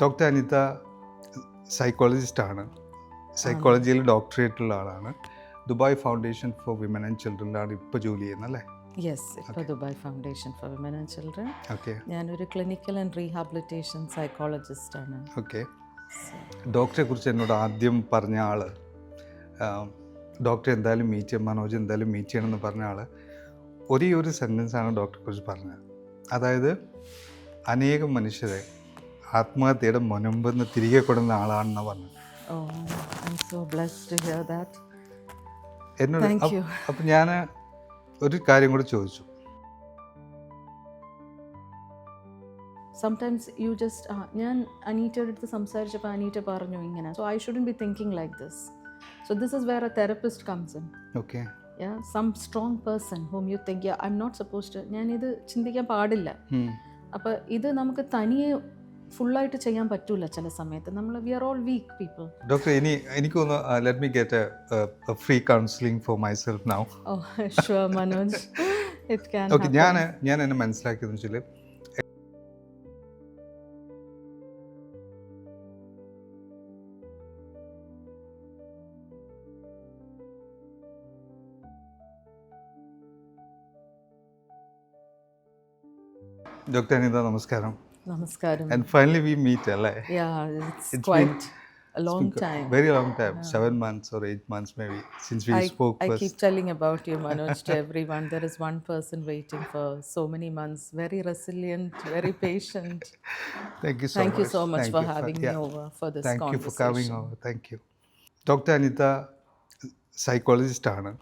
Doctor Anitha സൈക്കോളജിസ്റ്റാണ്. സൈക്കോളജിയിൽ ഡോക്ടറേറ്റുള്ള ആളാണ്. Dubai foundation for women and ചിൽഡ്രനിലാണ് ഇപ്പോൾ ജോലി ചെയ്യുന്നത് അല്ലേ? യെസ്, ഇപ്പോൾ Dubai foundation for women and children. Okay ഞാനൊരു ക്ലിനിക്കൽ ആൻഡ് റീഹാബിലിറ്റേഷൻ സൈക്കോളജിസ്റ്റാണ്. ഓക്കെ. ഡോക്ടറെ കുറിച്ച് എന്നോട് ആദ്യം പറഞ്ഞ ആൾ, ഡോക്ടറെ എന്തായാലും മീറ്റ് ചെയ്യണം, മനോജ് എന്തായാലും മീറ്റ് ചെയ്യണമെന്ന് പറഞ്ഞ ആൾ ഒരേ ഒരു സെൻറ്റൻസാണ് ഡോക്ടറെ കുറിച്ച് പറഞ്ഞത്. അതായത് അനേകം മനുഷ്യരെ ആത്മഹത്യയുടെ മുനമ്പെന്ന് തിരികെ കൊടുക്കുന്ന ആളാണെന്ന് പറഞ്ഞു. എന്നോട് അപ്പം ഞാൻ ഒരു കാര്യം കൂടി ചോദിച്ചു. സംടൈംസ് യു ജസ്റ്റ് ഞാൻ അനീറ്റയുടെ അടുത്ത് സംസാരിച്ചപ്പോൾ അനീറ്റ പറഞ്ഞു ഇങ്ങനെ, so I shouldn't be thinking like this. So this is where a therapist comes in. Okay. Some strong person whom you think I am not suppose to, ഞാനിത് ചിന്തിക്കാൻ പാടില്ല. അപ്പോൾ ഇത് നമുക്ക് തനിയെ ഫുള്ളായിട്ട് ചെയ്യാൻ പറ്റൂല. ചില സമയത്ത് നമ്മൾ we are all weak people. Doctor, എനിക്ക് തോന്നുന്നു let me get a free counselling for myself now. Oh sure Manoj, it can. Okay. ഞാൻ എന്നെ മനസ്സിലാക്കിയെന്ന് വെച്ചാൽ ഡോക്ടർ അനിത നമസ്കാരം. നമസ്കാരം. And finally we meet, അല്ലേ? Yeah, it's quite a long time. Very long time, 7 months or 8 months maybe since we spoke I first. keep telling about you, Manoj, to everyone. There is one person waiting for so many months, very resilient, very patient. Thank you so much. For having me over for this Thank conversation. you for coming over. Thank you. Doctor Anitha സൈക്കോളജിസ്റ്റാണ്.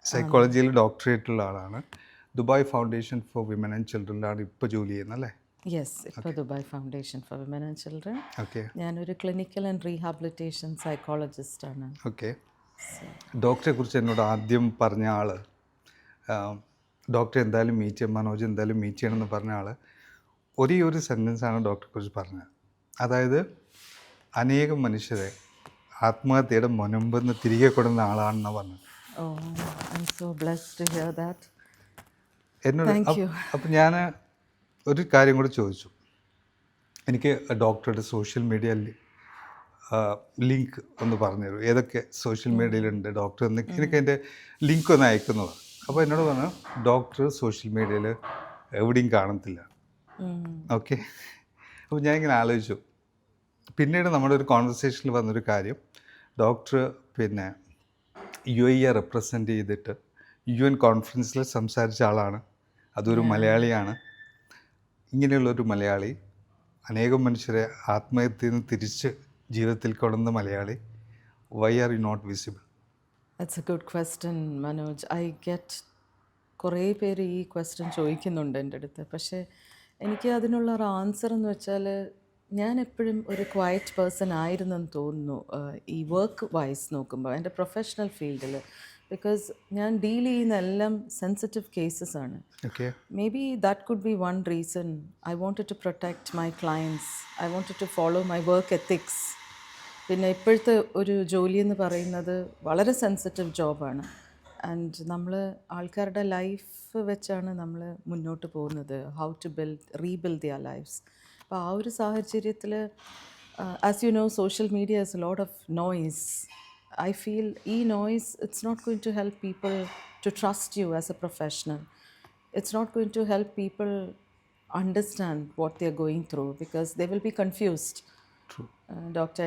സൈക്കോളജിയിൽ ഡോക്ടറേറ്റുള്ള ആളാണ്. Dubai foundation for women and ചിൽഡ്രനിലാണ് ഇപ്പോൾ ജോലി ചെയ്യുന്നത് അല്ലേ? Yes, ഇപ്പോൾ Dubai foundation for women and children. Okay. ഞാനൊരു ക്ലിനിക്കൽ ആൻഡ് റീഹാബിലിറ്റേഷൻ സൈക്കോളജിസ്റ്റാണ്. ഓക്കെ. ഡോക്ടറെ കുറിച്ച് എന്നോട് ആദ്യം പറഞ്ഞ ആൾ, ഡോക്ടറെ എന്തായാലും മീറ്റ് ചെയ്യണം, മനോജ് എന്തായാലും മീറ്റ് ചെയ്യണമെന്ന് പറഞ്ഞ ആൾ ഒരേ ഒരു സെൻറ്റൻസാണ് ഡോക്ടറെ കുറിച്ച് പറഞ്ഞത്. അതായത് അനേകം മനുഷ്യരെ ആത്മഹത്യയുടെ മുനമ്പെന്ന് തിരികെ കൊടുക്കുന്ന ആളാണെന്ന് പറഞ്ഞു. എന്നോട് അപ്പം ഞാൻ ഒരു കാര്യം കൂടി ചോദിച്ചു. എനിക്ക് ഡോക്ടറുടെ സോഷ്യൽ മീഡിയ ലിങ്ക് ഒന്ന് പറഞ്ഞു തരും, ഏതൊക്കെ സോഷ്യൽ മീഡിയയിലുണ്ട് ഡോക്ടർ എന്ന് എനിക്ക് അതിൻ്റെ ലിങ്ക് ഒന്ന് അയക്കുന്നത്. അപ്പോൾ എന്നോട് പറഞ്ഞു ഡോക്ടർ സോഷ്യൽ മീഡിയയിൽ എവിടെയും കാണത്തില്ല. ഓക്കെ. അപ്പോൾ ഞാനിങ്ങനെ ആലോചിച്ചു. പിന്നീട് നമ്മുടെ ഒരു കോൺവെർസേഷനിൽ വന്നൊരു കാര്യം, ഡോക്ടർ പിന്നെ UAE റെപ്രസെൻ്റ് ചെയ്തിട്ട് UN കോൺഫറൻസിൽ സംസാരിച്ച ആളാണ്. അതൊരു മലയാളിയാണ്. ഇങ്ങനെയുള്ളൊരു മലയാളി, അനേകം മനുഷ്യരെ ആത്മഹത്യയിൽ നിന്ന് തിരിച്ച് ജീവിതത്തിൽ കൊണ്ടുവന്ന Malayali, why are you not visible? That's a good question Manoj. I get കുറേ പേര് ഈ ക്വസ്റ്റ്യൻ ചോദിക്കുന്നുണ്ട് എൻ്റെ അടുത്ത്. പക്ഷേ എനിക്ക് അതിനുള്ള ഒരു ആൻസർ എന്ന് വെച്ചാൽ, ഞാൻ എപ്പോഴും ഒരു ക്വയറ്റ് പേഴ്സൺ ആയിരുന്നെന്ന് തോന്നുന്നു ഈ വർക്ക് വൈസ് നോക്കുമ്പോൾ, എൻ്റെ പ്രൊഫഷണൽ ഫീൽഡിൽ. ബിക്കോസ് ഞാൻ ഡീൽ ചെയ്യുന്ന എല്ലാം സെൻസിറ്റീവ് കേസസ് ആണ്. Maybe that could be one reason. I wanted to protect my clients, I wanted to follow my work ethics. പിന്നെ ഇപ്പോഴത്തെ ഒരു ജോലി എന്ന് പറയുന്നത് വളരെ സെൻസിറ്റീവ് ജോബാണ്. ആൻഡ് നമ്മൾ ആൾക്കാരുടെ ലൈഫ് വെച്ചാണ് നമ്മൾ മുന്നോട്ട് പോകുന്നത്. How to rebuild their lifes. അപ്പോൾ ആ ഒരു സാഹചര്യത്തിൽ, as you know, social media is a lot of noise. I feel noise, it's not going to help people to trust you as a professional. It's not going to help people understand what they're going through because they will be confused. True. Dr.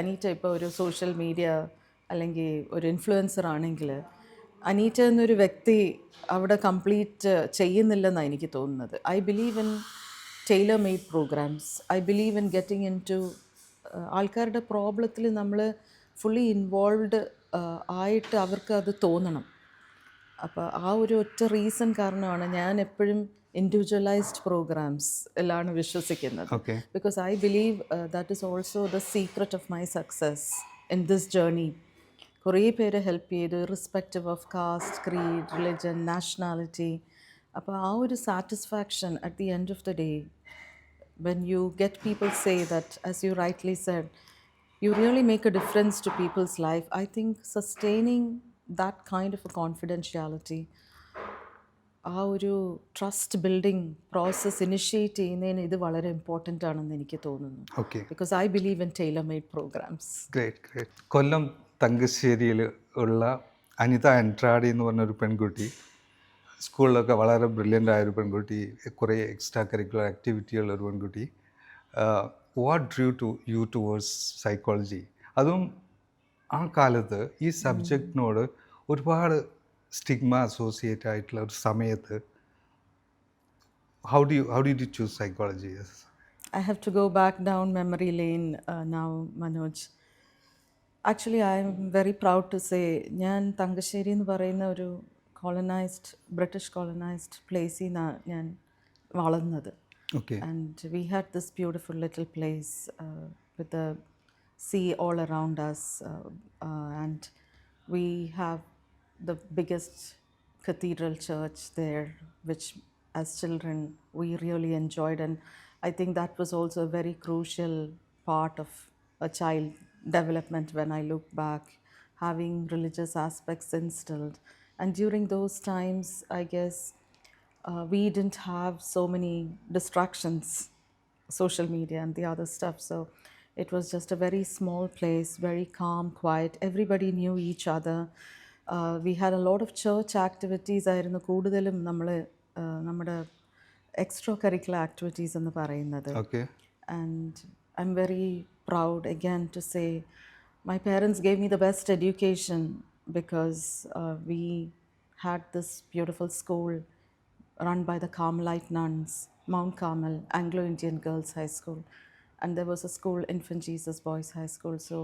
Anita ഇപ്പോൾ ഒരു social media അല്ലെങ്കിൽ ഒരു influencer ആണെങ്കിൽ, അനീറ്റ എന്നൊരു വ്യക്തി അവിടെ complete ചെയ്യുന്നില്ലെന്നാണ് എനിക്ക് തോന്നുന്നത്. I believe in tailor made programmes. I believe in getting into ആൾക്കാരുടെ പ്രോബ്ലത്തിൽ നമ്മൾ ഫുള്ളി ഇൻവോൾവ്ഡ് ആയിട്ട് അവർക്ക് അത് തോന്നണം. അപ്പോൾ ആ ഒരു ഒറ്റ റീസൺ കാരണമാണ് ഞാൻ എപ്പോഴും ഇൻഡിവിജ്വലൈസ്ഡ് പ്രോഗ്രാംസ് എല്ലാമാണ് വിശ്വസിക്കുന്നത്. Because I believe that is also the secret of my success in this journey. കുറേ പേര് ഹെൽപ്പ് ചെയ്തു, irrespective of caste, creed, religion, nationality. അപ്പോൾ ആ ഒരു satisfaction at the end of the day, when you get people say that, as you rightly said, you really make a difference to people's life. I think sustaining that kind of a confidentiality, ആ ഒരു trust building process initiate ചെയ്യുന്നതിന് ഇത് വളരെ important ആണെന്ന് എനിക്ക് തോന്നുന്നു. Okay, because I believe in tailor made programs. Great. Kollam തങ്കശ്ശേരിയിൽ ഉള്ള അനിത എൻട്രാഡി എന്ന് പറഞ്ഞൊരു പെൺകുട്ടി, സ്കൂളിലൊക്കെ വളരെ ബ്രില്യൻ്റ് ആയൊരു പെൺകുട്ടി, കുറേ എക്സ്ട്രാ കരിക്കുലർ ആക്ടിവിറ്റിയുള്ള ഒരു പെൺകുട്ടി. വാട്ട് ഡ്രൂ ടു യു ടുവേഴ്സ് സൈക്കോളജി? അതും ആ കാലത്ത് ഈ സബ്ജക്റ്റിനോട് ഒരുപാട് സ്റ്റിഗ്മ അസോസിയേറ്റ് ആയിട്ടുള്ള ഒരു സമയത്ത് how did you choose psychology? Yes. I have to go back down memory lane now, Manoj. Actually, I am very proud to say ഞാൻ തങ്കശ്ശേരി എന്ന് പറയുന്ന ഒരു ബ്രിട്ടീഷ് കോളനൈസ്ഡ് പ്ലേസിൽ നിന്നാണ് ഞാൻ വളർന്നത്. Okay. And we had this beautiful little place with the sea all around us, and we have the biggest cathedral church there, which as children we really enjoyed, and I think that was also a very crucial part of a child development when I look back, having religious aspects instilled. And during those times, I guess we didn't have so many distractions, social media and the other stuff. So it was just a very small place, very calm, quiet. Everybody knew each other. We had a lot of church activities. ആയിരുന്നു കൂടുതലും നമ്മൾ നമ്മുടെ extra curricular activities എന്ന് പറയുന്നത്. Okay. And I'm very proud again to say my parents gave me the best education because we had this beautiful school run by the Carmelite nuns, Mount Carmel Anglo-Indian Girls High School, and there was a school, Infant Jesus Boys High School. So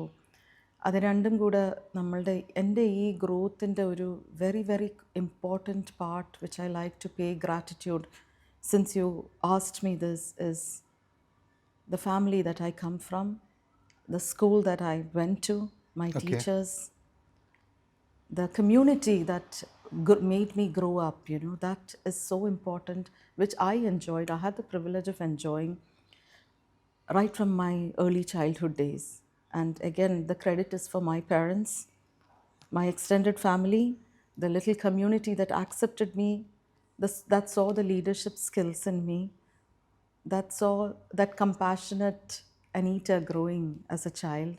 അത് രണ്ടും കൂടെ എൻ്റെ ഈ ഗ്രോത്തിൻ്റെ ഒരു very very important part which I like to pay gratitude since you asked me this is the family that I come from, the school that I went to, my teachers, the community that made me grow up, that is so important, which I enjoyed. I had the privilege of enjoying right from my early childhood days. And again, the credit is for my parents, my extended family, the little community that accepted me, that saw the leadership skills in me, that saw that compassionate Anita growing as a child,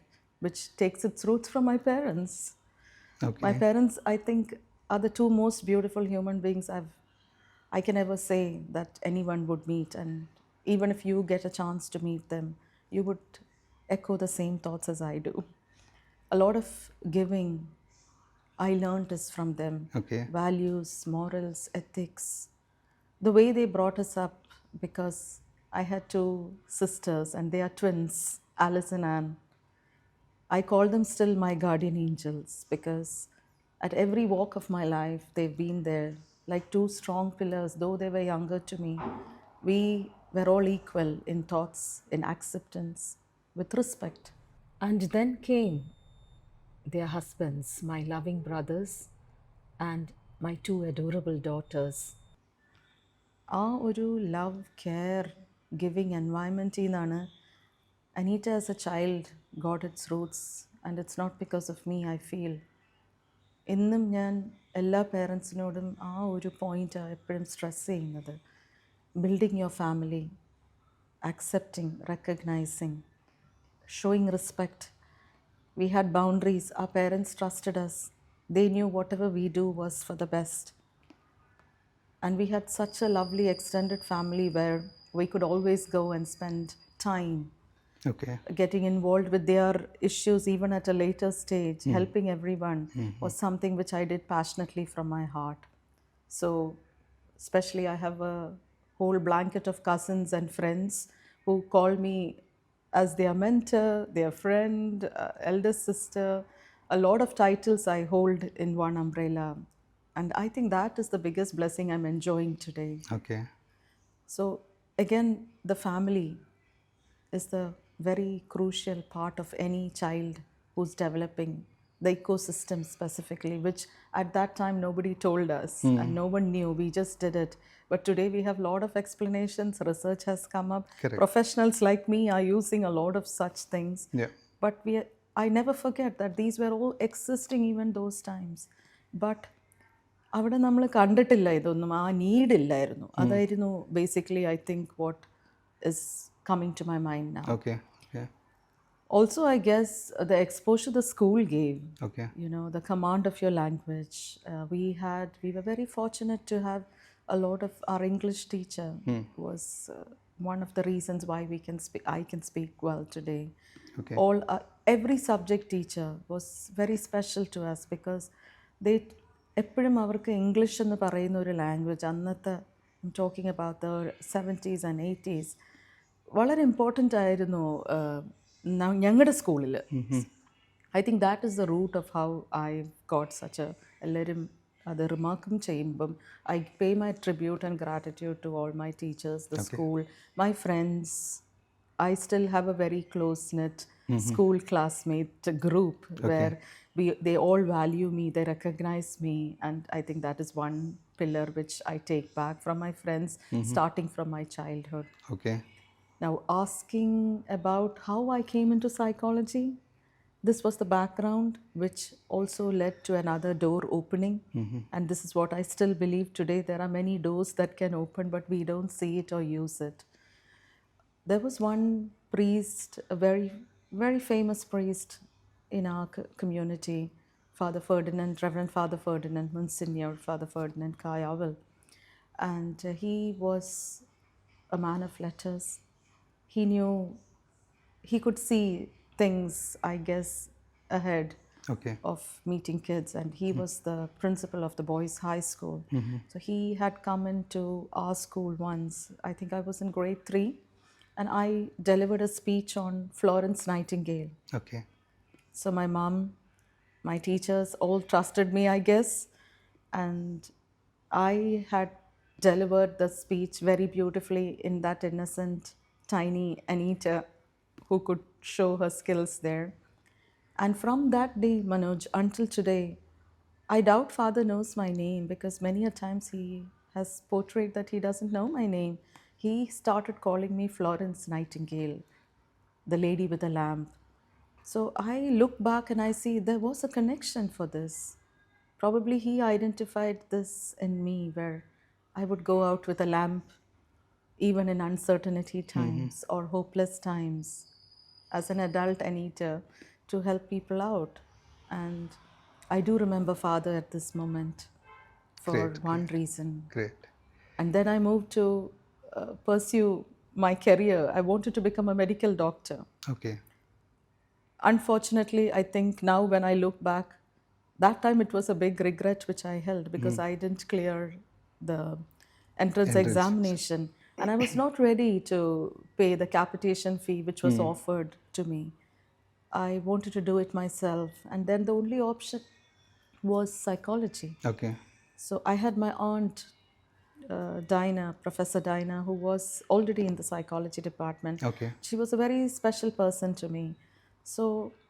which takes its roots from my parents. Okay. My parents, I think, are the two most beautiful human beings I can ever say that anyone would meet. And even if you get a chance to meet them, you would echo the same thoughts as I do. A lot of giving I learned is from them. Okay. Values, morals, ethics, the way they brought us up, because I had two sisters and they are twins, Alice and Anne. I call them still my guardian angels because at every walk of my life, they've been there like two strong pillars. Though they were younger to me, we were all equal in thoughts, in acceptance, with respect. And then came their husbands, my loving brothers, and my two adorable daughters. ആ ഒരു love care giving എൻവയൺമെൻറ്റിൽ നിന്നാണ് Anita as a child got its roots, and it's not because of me. I feel ഇന്നും ഞാൻ എല്ലാ പേരൻസിനോടും ആ ഒരു point എപ്പോഴും സ്ട്രെസ് ചെയ്യുന്നത്. Building your family, accepting, recognizing, showing respect. We had boundaries. Our parents trusted us. They knew whatever we do was for the best. And we had such a lovely extended family where we could always go and spend time Okay. getting involved with their issues even at a later stage. Helping everyone was something which I did passionately from my heart. So especially I have a whole blanket of cousins and friends who call me as their mentor, their friend, eldest sister. A lot of titles I hold in one umbrella. And I think that is the biggest blessing I'm enjoying today. Okay. So again, the family is the very crucial part of any child who's developing, the ecosystem specifically, which at that time nobody told us and no one knew. We just did it. But today we have a lot of explanations. Research has come up. Correct. Professionals like me are using a lot of such things. Yeah. But I never forget that these were all existing even those times. But അവിടെ നമ്മൾ കണ്ടിട്ടില്ല ഇതൊന്നും, ആ നീഡില്ലായിരുന്നു. അതായിരുന്നു basically I think what is coming to my mind now. Okay okay Also, I guess the exposure the school gave, okay you know, the command of your language. We were very fortunate to have a lot of our English teacher was one of the reasons why I can speak well today. Okay. Every subject teacher was very special to us because they എപ്പോഴും അവർക്ക് English എന്ന് പറയുന്ന ഒരു language അന്നത്തെ talking about the 70s and 80s വളരെ important ആയിരുന്നു ഞങ്ങളുടെ സ്കൂളിൽ. I think that is the root of how I got such a, എല്ലാവരും അത് റിമാർക്കും ചെയ്യുമ്പം I pay my tribute and gratitude to all my teachers, the school, my friends. I still have a very close-knit school classmate group where they all value me, they recognize me, and I think that is one pillar which I take back from my friends, starting from my childhood. Okay. Now, asking about how I came into psychology, this was the background which also led to another door opening. And this is what I still believe today. There are many doors that can open, but we don't see it or use it. There was one priest, a very, very famous priest in our community, Father Ferdinand, Reverend Father Ferdinand, Monsignor Father Ferdinand Kayaval. And he was a man of letters. He knew, he could see things, I guess, ahead Okay. of meeting kids, and he was the principal of the boys' high school. So he had come into our school once. I think I was in grade 3. And I delivered a speech on Florence Nightingale. Okay. So my mom, my teachers all trusted me, I guess. And I had delivered the speech very beautifully in that innocent, tiny Anita who could show her skills there. And from that day, Manoj, until today, I doubt Father knows my name because many a times he has portrayed that he doesn't know my name. He started calling me Florence Nightingale, the lady with the lamp. So I look back and I see there was a connection for this. Probably he identified this in me where I would go out with a lamp even in uncertainty times or hopeless times as an adult Anita to help people out. And I do remember Father at this moment for one reason. Great. And then I moved to pursue my career. I wanted to become a medical doctor. Okay. Unfortunately, I think now when I look back, that time it was a big regret which I held because I didn't clear the entrance examination. And I was not ready to pay the capitation fee which was offered to me. I wanted to do it myself. And then the only option was psychology. Okay. So I had my aunt, Dinah, Professor Dinah, who was already in the psychology department. Okay. She was a very special person to me. So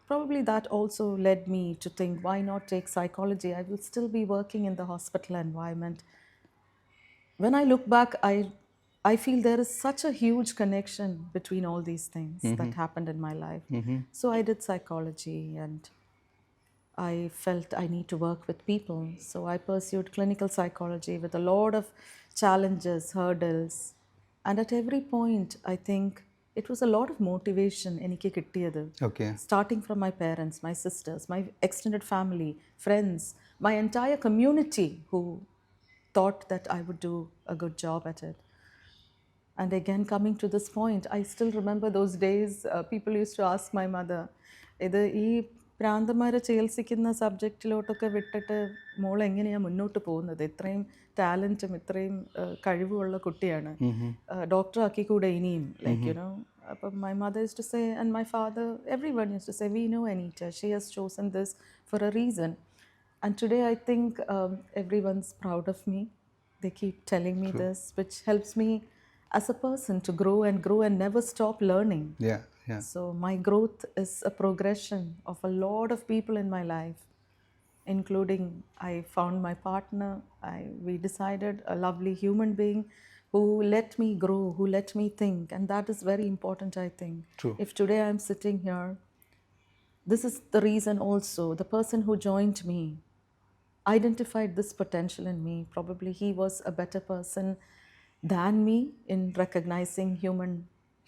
probably that also led me to think, why not take psychology? I will still be working in the hospital environment. When I look back, I feel there is such a huge connection between all these things that happened in my life. So I did psychology and I felt I need to work with people. So I pursued clinical psychology with a lot of challenges, hurdles. And at every point, I think it was a lot of motivation എനിക്ക് കിട്ടിയത്. Okay. Starting from my parents, my sisters, my extended family, friends, my entire community who thought that I would do a good job at it. And again, coming to this point, I still remember those days, people used to ask my mother, ഇത് ഈ പ്രാന്തന്മാരെ ചികിത്സിക്കുന്ന സബ്ജക്റ്റിലോട്ടൊക്കെ വിട്ടിട്ട് മോൾ എങ്ങനെയാണ് മുന്നോട്ട് പോകുന്നത്? ഇത്രയും ടാലൻറ്റും ഇത്രയും കഴിവുള്ള കുട്ടിയാണ്, ഡോക്ടർ ആക്കിക്കൂടെ ഇനിയും, ലൈക്ക് യുനോ. അപ്പം my mother use to say and my father, every one use to say, we know Anita, she has chosen this for a reason. And today I think everyone's proud of me. They keep telling me this, which helps me as a person to grow and never stop learning. Yeah. Yeah. So my growth is a progression of a lot of people in my life, including I found my partner. We decided a lovely human being who let me grow, who let me think, and that is very important, I think. True. If today I'm sitting here, this is the reason also. The person who joined me identified this potential in me. Probably he was a better person than me in recognizing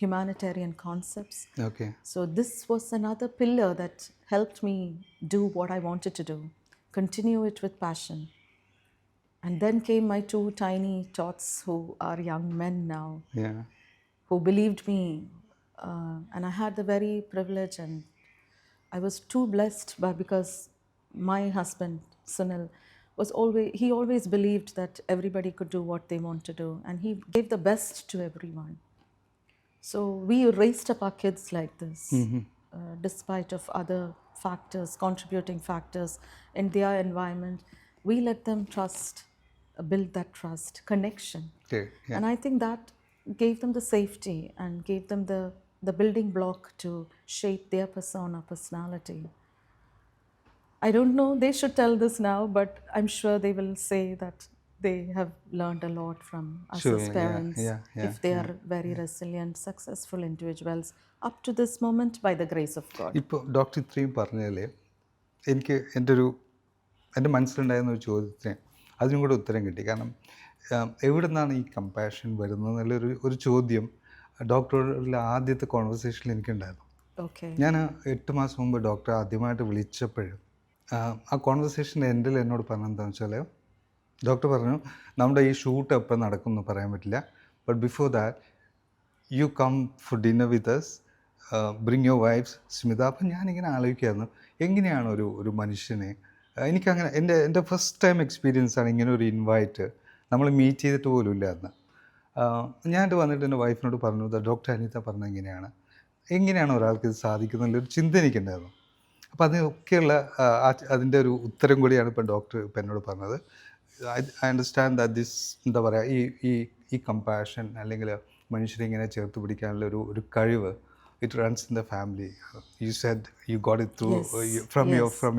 humanitarian concepts. Okay. So this was another pillar that helped me do what I wanted to do, continue it with passion. And then came my two tiny tots who are young men now, Yeah. who believed me. And I had the very privilege, and I was too blessed because my husband, Sunil, he always believed that everybody could do what they want to do, and he gave the best to everyone. So we raised up our kids like this, despite of other factors, contributing factors in their environment. We let them trust, build that trust, connection. Okay. Yeah. And I think that gave them the safety and gave them the building block to shape their persona, personality. I don't know, they should tell this now, but I'm sure they will say that they have learned a lot from us Sure. as Yeah. parents, Yeah. Yeah. if they are very resilient, successful individuals up to this moment by the grace of God. ഇപ്പോൾ doctor ഇത്രയും പറഞ്ഞതിൽ എനിക്ക് എൻ്റെ മനസ്സിലുണ്ടായിരുന്ന ഒരു ചോദ്യത്തിന് അതിനും കൂടെ ഉത്തരം കിട്ടി. കാരണം എവിടെ നിന്നാണ് ഈ കമ്പാഷൻ വരുന്നത് എന്നുള്ളൊരു ചോദ്യം ഡോക്ടറുടെ ആദ്യത്തെ കോൺവെർസേഷനിൽ എനിക്കുണ്ടായിരുന്നു. Okay. ഞാൻ 8 മാസം മുമ്പ് ഡോക്ടറെ ആദ്യമായിട്ട് വിളിച്ചപ്പോഴും ആ കോൺവെർസേഷൻ്റെ എൻഡിൽ എന്നോട് പറഞ്ഞെന്താണെന്ന് വെച്ചാൽ, ഡോക്ടർ പറഞ്ഞു നമ്മുടെ ഈ ഷൂട്ട് എപ്പോൾ നടക്കുമെന്ന് പറയാൻ പറ്റില്ല, but before that you come for dinner with us, bring your wife's Smitha. അപ്പം ഞാനിങ്ങനെ ആലോചിക്കായിരുന്നു, എങ്ങനെയാണ് ഒരു മനുഷ്യനെ, എനിക്കങ്ങനെ എൻ്റെ ഫസ്റ്റ് ടൈം എക്സ്പീരിയൻസ് ആണ് ഇങ്ങനെ ഒരു ഇൻവൈറ്റ്. നമ്മൾ മീറ്റ് ചെയ്തിട്ട് പോലും ഇല്ലായിരുന്നു. ഞാനിട്ട് വന്നിട്ട് എൻ്റെ വൈഫിനോട് പറഞ്ഞു, ഡോക്ടർ അനിത പറഞ്ഞത് എങ്ങനെയാണ് ഒരാൾക്ക് ഇത് സാധിക്കുന്നുള്ളൊരു ചിന്ത എനിക്കുണ്ടായിരുന്നു. അപ്പോൾ അതിനൊക്കെയുള്ള അതിൻ്റെ ഒരു ഉത്തരം കൂടിയാണ് ഇപ്പം ഡോക്ടർ ഇപ്പം എന്നോട് പറഞ്ഞത്. ഐ അണ്ടർസ്റ്റാൻഡ് ദാറ്റ് ദിസ് എന്താ പറയുക, ഈ കമ്പാഷൻ അല്ലെങ്കിൽ മനുഷ്യരെ ഇങ്ങനെ ചേർത്ത് പിടിക്കാനുള്ള ഒരു കഴിവ്, it runs in the family. You said you got it through from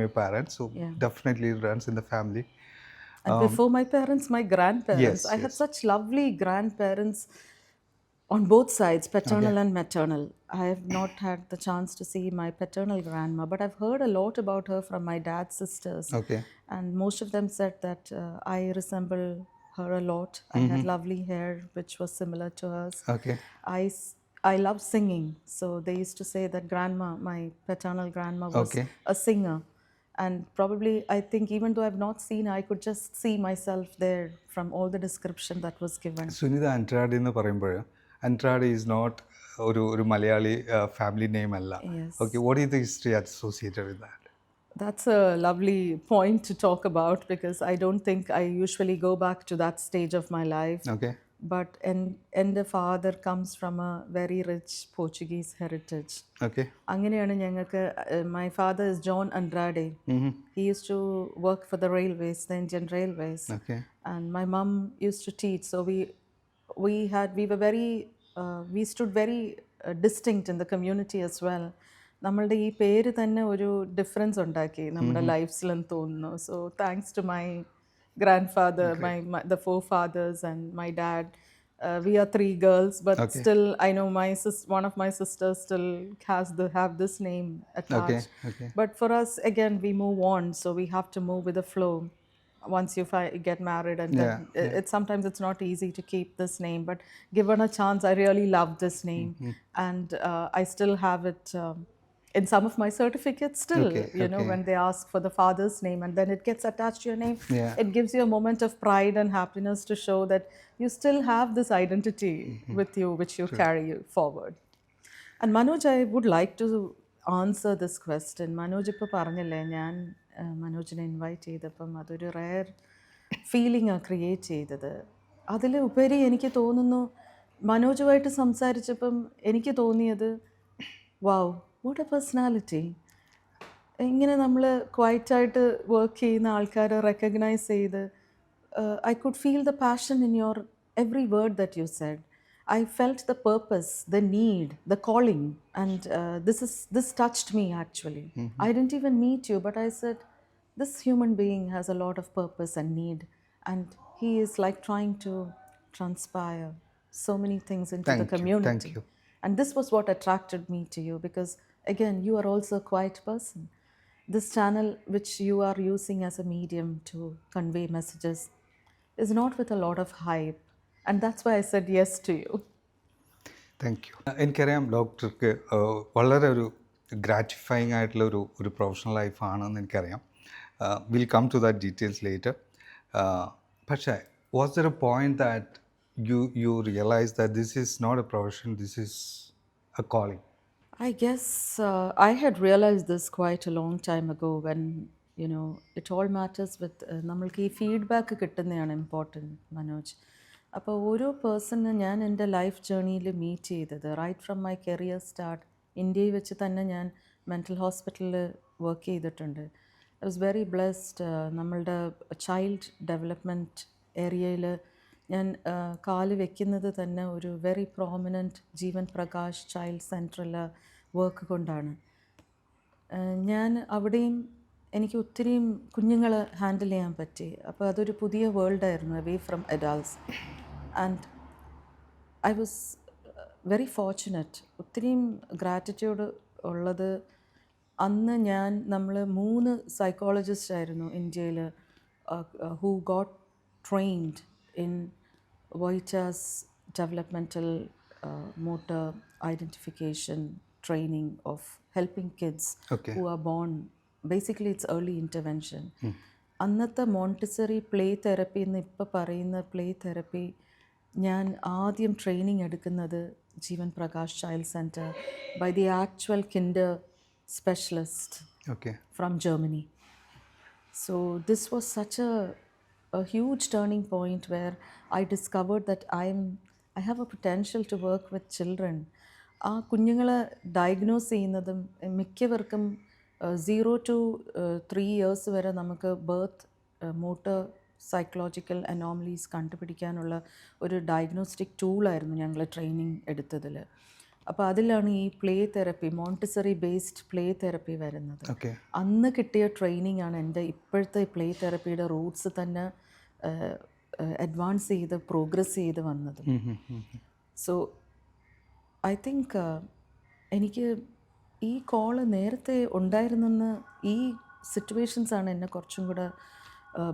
your parents, so definitely it runs in the family. And before my parents, my grandparents. Yes, I had such lovely grandparents on both sides, paternal and maternal. I have not had the chance to see my paternal grandma, but I've heard a lot about her from my dad's sisters. Okay. And most of them said that I resemble her a lot. I had lovely hair, which was similar to hers. Okay. I love singing. So they used to say that grandma, my paternal grandma, was Okay. a singer. And probably, I think, even though I've not seen her, I could just see myself there from all the description that was given. Sunitha Andrade എന്ന് പറയുമ്പോൾ, Andrade is not ഒരു Malayali family name അല്ല. Yes. Okay, what is the history associated with that? That's a lovely point to talk about because I don't think I usually go back to that stage of my life. Okay. But and the father comes from a very rich Portuguese heritage. Okay. അങ്ങനെയാണ് ഞങ്ങൾക്ക്. My father is John Andrade. He used to work for the railways, the Indian Railways. Okay. And my mom used to teach. So we stood very distinct in the community as well. നമ്മളുടെ ഈ പേര് തന്നെ ഒരു difference ഉണ്ടാക്കി നമ്മുടെ ലൈഫ്സിലെന്ന് തോന്നുന്നു. So thanks to my grandfather, the forefathers, and my dad. We are 3 girls, but still, I know one of my sisters still have this name attached. Okay. But for us, again, we move on, so we have to move with the flow. Once you get married, and then sometimes it's not easy to keep this name. But given a chance, I really love this name, and I still have it. In some of my certificates still, when they ask for the father's name and then it gets attached to your name, it gives you a moment of pride and happiness to show that you still have this identity with you, which you carry forward. And Manoj, I would like to answer this question. Manoj ഇപ്പോൾ പറഞ്ഞില്ലേ, ഞാൻ മനോജിനെ invite ചെയ്തപ്പം അതൊരു rare ഫീലിംഗാണ് create ചെയ്തത്. അതിലുപരി എനിക്ക് തോന്നുന്നു, മനോജുമായിട്ട് സംസാരിച്ചപ്പം എനിക്ക് തോന്നിയത്, വാവ്, വാട്ട് എ പേഴ്സണാലിറ്റി. ഇങ്ങനെ നമ്മൾ ക്വൈറ്റായിട്ട് വർക്ക് ചെയ്യുന്ന ആൾക്കാരെ റെക്കഗ്നൈസ് ചെയ്ത്, I could feel the passion in your every word that you said. I felt the purpose, the need, the calling, and this touched me actually. I didn't even meet you, but I said, this human being has a lot of purpose and need, and he is like trying to transpire so many things into the community. Thank you. And this was what attracted me to you, because again, you are also a quiet person. this channel which you are using as a medium to convey messages is not with a lot of hype, and that's why I said yes to you. Thank you. എനിക്കറിയാം ഡോക്ടർക്ക് വളരെ ഒരു gratifying ആയിട്ടുള്ള ഒരു professional ലൈഫാണെന്ന് എനിക്കറിയാം. Will come to that details later. പക്ഷേ was there a point that you realise that this is not a profession, this is a calling? I guess I had realized this quite a long time ago when, you know, it all matters with നമ്മൾക്ക് ഈ feedback കിട്ടുന്നതാണ് important, Manoj. അപ്പോൾ ഓരോ പേഴ്സണിനെ ഞാൻ എൻ്റെ life ജേർണിയിൽ meet ചെയ്തത് right from my career start, ഇന്ത്യയിൽ വെച്ച് തന്നെ ഞാൻ മെൻ്റൽ ഹോസ്പിറ്റലിൽ വർക്ക് ചെയ്തിട്ടുണ്ട്. I was very blessed. നമ്മളുടെ ചൈൽഡ് ഡെവലപ്മെൻറ്റ് ഏരിയയിൽ ഞാൻ കാല് വെക്കുന്നത് തന്നെ ഒരു very prominent Jeevan Prakash child സെൻറ്ററിലെ വർക്ക് കൊണ്ടാണ്. ഞാൻ അവിടെയും എനിക്ക് ഒത്തിരിയും കുഞ്ഞുങ്ങളെ ഹാൻഡിൽ ചെയ്യാൻ പറ്റി. അപ്പോൾ അതൊരു പുതിയ വേൾഡായിരുന്നു, away from adults. And I was very fortunate. ഒത്തിരിയും ഗ്രാറ്റിറ്റ്യൂഡ് ഉള്ളത് അന്ന് നമ്മൾ 3 സൈക്കോളജിസ്റ്റ് ആയിരുന്നു ഇന്ത്യയിൽ who got trained in Voitas developmental motor identification training of helping kids who are born. Basically it's early intervention. അന്നത്തെ മോണ്ടിസറി പ്ലേ തെറപ്പി എന്ന് ഇപ്പോൾ പറയുന്ന പ്ലേ തെറപ്പി ഞാൻ ആദ്യം ട്രെയിനിങ് എടുക്കുന്നത് Jeevan Prakash child centre by the actual kinder specialist from Germany. So this was such a huge turning point where I discovered that I have a potential to work with children. ആ കുഞ്ഞുങ്ങളെ diagnose ചെയ്യുന്നതും മിക്കവർക്കും 0 to 3 years വരെ നമുക്ക് birth motor psychological anomalies കണ്ടുപിടിക്കാനുള്ള ഒരു diagnostic ടൂളായിരുന്നു ഞങ്ങൾ training എടുത്തതിൽ. അപ്പോൾ അതിലാണ് ഈ play therapy, Montessori based play therapy വരുന്നത്. അന്ന് കിട്ടിയ ട്രെയിനിങ് ആണ് എൻ്റെ ഇപ്പോഴത്തെ പ്ലേ തെറപ്പിയുടെ റൂട്ട്സ് തന്നെ അഡ്വാൻസ് ചെയ്ത് പ്രോഗ്രസ് ചെയ്ത് വന്നത്. സോ ഐ തിങ്ക് എനിക്ക് ഈ കോള് നേരത്തെ ഉണ്ടായിരുന്നെന്ന് ഈ സിറ്റുവേഷൻസാണ് എന്നെ കുറച്ചും കൂടെ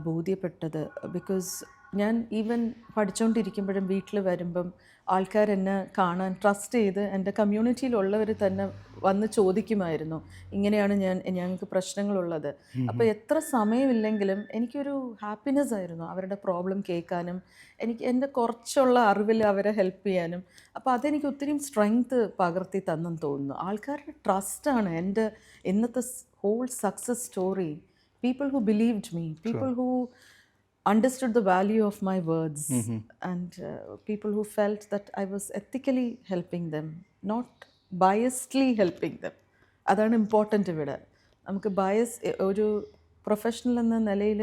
ബോധ്യപ്പെട്ടത്. ബിക്കോസ് ഞാൻ ഈവൻ പഠിച്ചുകൊണ്ടിരിക്കുമ്പോഴും വീട്ടിൽ വരുമ്പം ആൾക്കാർ എന്നെ കാണാൻ ട്രസ്റ്റ് ചെയ്ത് എൻ്റെ കമ്മ്യൂണിറ്റിയിലുള്ളവർ തന്നെ വന്ന് ചോദിക്കുമായിരുന്നു, ഇങ്ങനെയാണ് ഞങ്ങൾക്ക് പ്രശ്നങ്ങളുള്ളത്. അപ്പോൾ എത്ര സമയമില്ലെങ്കിലും എനിക്കൊരു ഹാപ്പിനെസ് ആയിരുന്നു അവരുടെ പ്രോബ്ലം കേൾക്കാനും എനിക്ക് എൻ്റെ കുറച്ചുള്ള അറിവിൽ അവരെ ഹെൽപ്പ് ചെയ്യാനും. അപ്പോൾ അതെനിക്ക് ഒത്തിരി സ്ട്രെങ്ത് പകർത്തി തന്നെന്ന് തോന്നുന്നു. ആൾക്കാരുടെ ട്രസ്റ്റാണ് എൻ്റെ ഇന്നത്തെ whole success story. People who believed me, people who understood the value of my words, and people who felt that I was ethically helping them, not biasedly helping them. അതാണ് ഇമ്പോർട്ടൻ്റ് ഇവിടെ. നമുക്ക് bias ഒരു professional എന്ന നിലയിൽ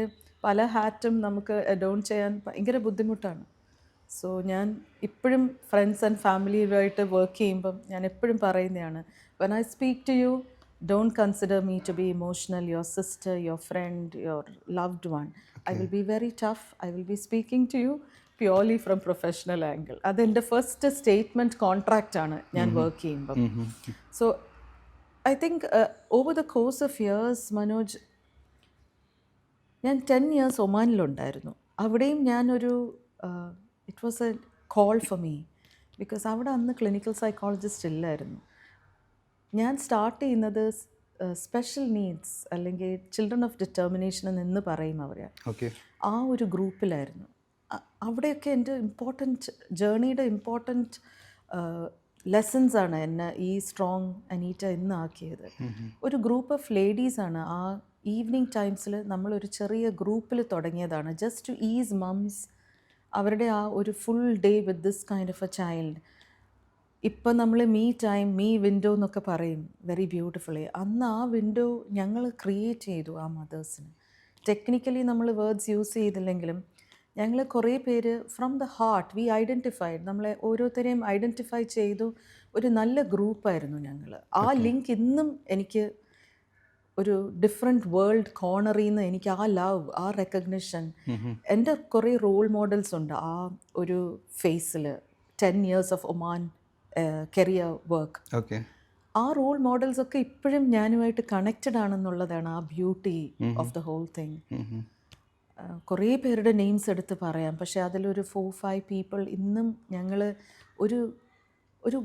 പല ഹാറ്റും നമുക്ക് adorn ചെയ്യാൻ ഭയങ്കര ബുദ്ധിമുട്ടാണ്. സോ ഞാൻ ഇപ്പോഴും ഫ്രണ്ട്സ് ആൻഡ് ഫാമിലിയുമായിട്ട് വർക്ക് ചെയ്യുമ്പം ഞാൻ എപ്പോഴും പറയുന്നതാണ്, when I speak to you, don't consider me to be emotional, your sister, your friend, your loved one. I will be very tough. I will be speaking to you purely from professional angle. അതെൻ്റെ first statement കോൺട്രാക്റ്റാണ് ഞാൻ work ചെയ്യുമ്പം. So I think over the course of years, Manoj, ഞാൻ 10 years ഒമാനിലുണ്ടായിരുന്നു. അവിടെയും ഞാനൊരു it was A call for me, because അവിടെ അന്ന് clinical psychologist ഇല്ലായിരുന്നു. ഞാൻ സ്റ്റാർട്ട് ചെയ്യുന്നത് സ്പെഷ്യൽ നീഡ്സ് അല്ലെങ്കിൽ ചിൽഡ്രൻ ഓഫ് ഡിറ്റർമിനേഷൻ എന്ന് പറയും അവർ, ആ ഒരു ഗ്രൂപ്പിലായിരുന്നു. അവിടെയൊക്കെ എൻ്റെ ഇമ്പോർട്ടൻറ്റ് ജേർണിയുടെ ഇമ്പോർട്ടൻറ്റ് ലെസൺസാണ് എന്നെ ഈ സ്ട്രോങ് അനീറ്റ എന്നാക്കിയത്. ഒരു ഗ്രൂപ്പ് ഓഫ് ലേഡീസാണ്. ആ ഈവനിങ് ടൈംസിൽ നമ്മളൊരു ചെറിയ ഗ്രൂപ്പിൽ തുടങ്ങിയതാണ്, ജസ്റ്റ് ടു ഈസ് മംസ് അവരുടെ ആ ഒരു full day with this kind of A child. ഇപ്പം നമ്മൾ മീ ടൈം, മീ വിൻഡോ എന്നൊക്കെ പറയും വെരി ബ്യൂട്ടിഫുള്ളി. അന്ന് ആ വിൻഡോ ഞങ്ങൾ ക്രിയേറ്റ് ചെയ്തു ആ മദേഴ്സിന്. ടെക്നിക്കലി നമ്മൾ വേർഡ്സ് യൂസ് ചെയ്തില്ലെങ്കിലും ഞങ്ങൾ കുറേ പേര് from the heart V identified, നമ്മളെ ഓരോരുത്തരെയും ഐഡൻറ്റിഫൈ ചെയ്തു. ഒരു നല്ല ഗ്രൂപ്പായിരുന്നു ഞങ്ങൾ. ആ ലിങ്ക് ഇന്നും എനിക്ക് ഒരു ഡിഫറെൻറ്റ് വേൾഡ് കോർണറിൽ നിന്ന് എനിക്ക് ആ ലവ്, ആ റെക്കഗ്നിഷൻ, എൻ്റെ കുറേ റോൾ മോഡൽസ് ഉണ്ട് ആ ഒരു ഫേസിൽ. 10 years of Oman career work. ആ റോൾ മോഡൽസ് ഒക്കെ ഇപ്പോഴും ഞാനുമായിട്ട് കണക്റ്റഡ് ആണെന്നുള്ളതാണ് ആ beauty of the whole thing. കുറേ പേരുടെ നെയിംസ് എടുത്ത് പറയാം, പക്ഷേ അതിലൊരു 4-5 പീപ്പിൾ ഇന്നും ഞങ്ങൾ ഒരു ഒരു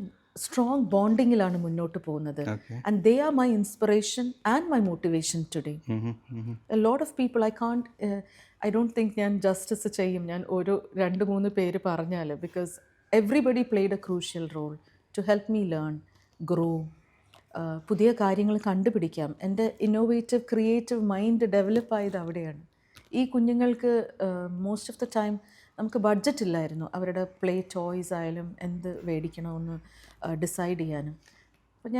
സ്ട്രോങ് ബോണ്ടിങ്ങിലാണ് മുന്നോട്ട് പോകുന്നത്. And they are my inspiration and my motivation today. A lot of people I don't think ഞാൻ ജസ്റ്റിസ് ചെയ്യും ഞാൻ ഒരു 2-3 പേര് പറഞ്ഞാൽ, because everybody played a crucial role to help me learn, grow, പുതിയ കാര്യങ്ങൾ കണ്ടുപിടിക്കാം. എൻ്റെ ഇന്നോവേറ്റീവ് ക്രിയേറ്റീവ് മൈൻഡ് ഡെവലപ്പ് ആയത് അവിടെയാണ്. ഈ കുഞ്ഞുങ്ങൾക്ക് മോസ്റ്റ് ഓഫ് ദ ടൈം നമുക്ക് ബഡ്ജറ്റ് ഇല്ലായിരുന്നു അവരുടെ പ്ലേ ടോയ്സ് ആയാലും എന്ത് മേടിക്കണമെന്ന് ഡിസൈഡ് ചെയ്യാനും. അപ്പോൾ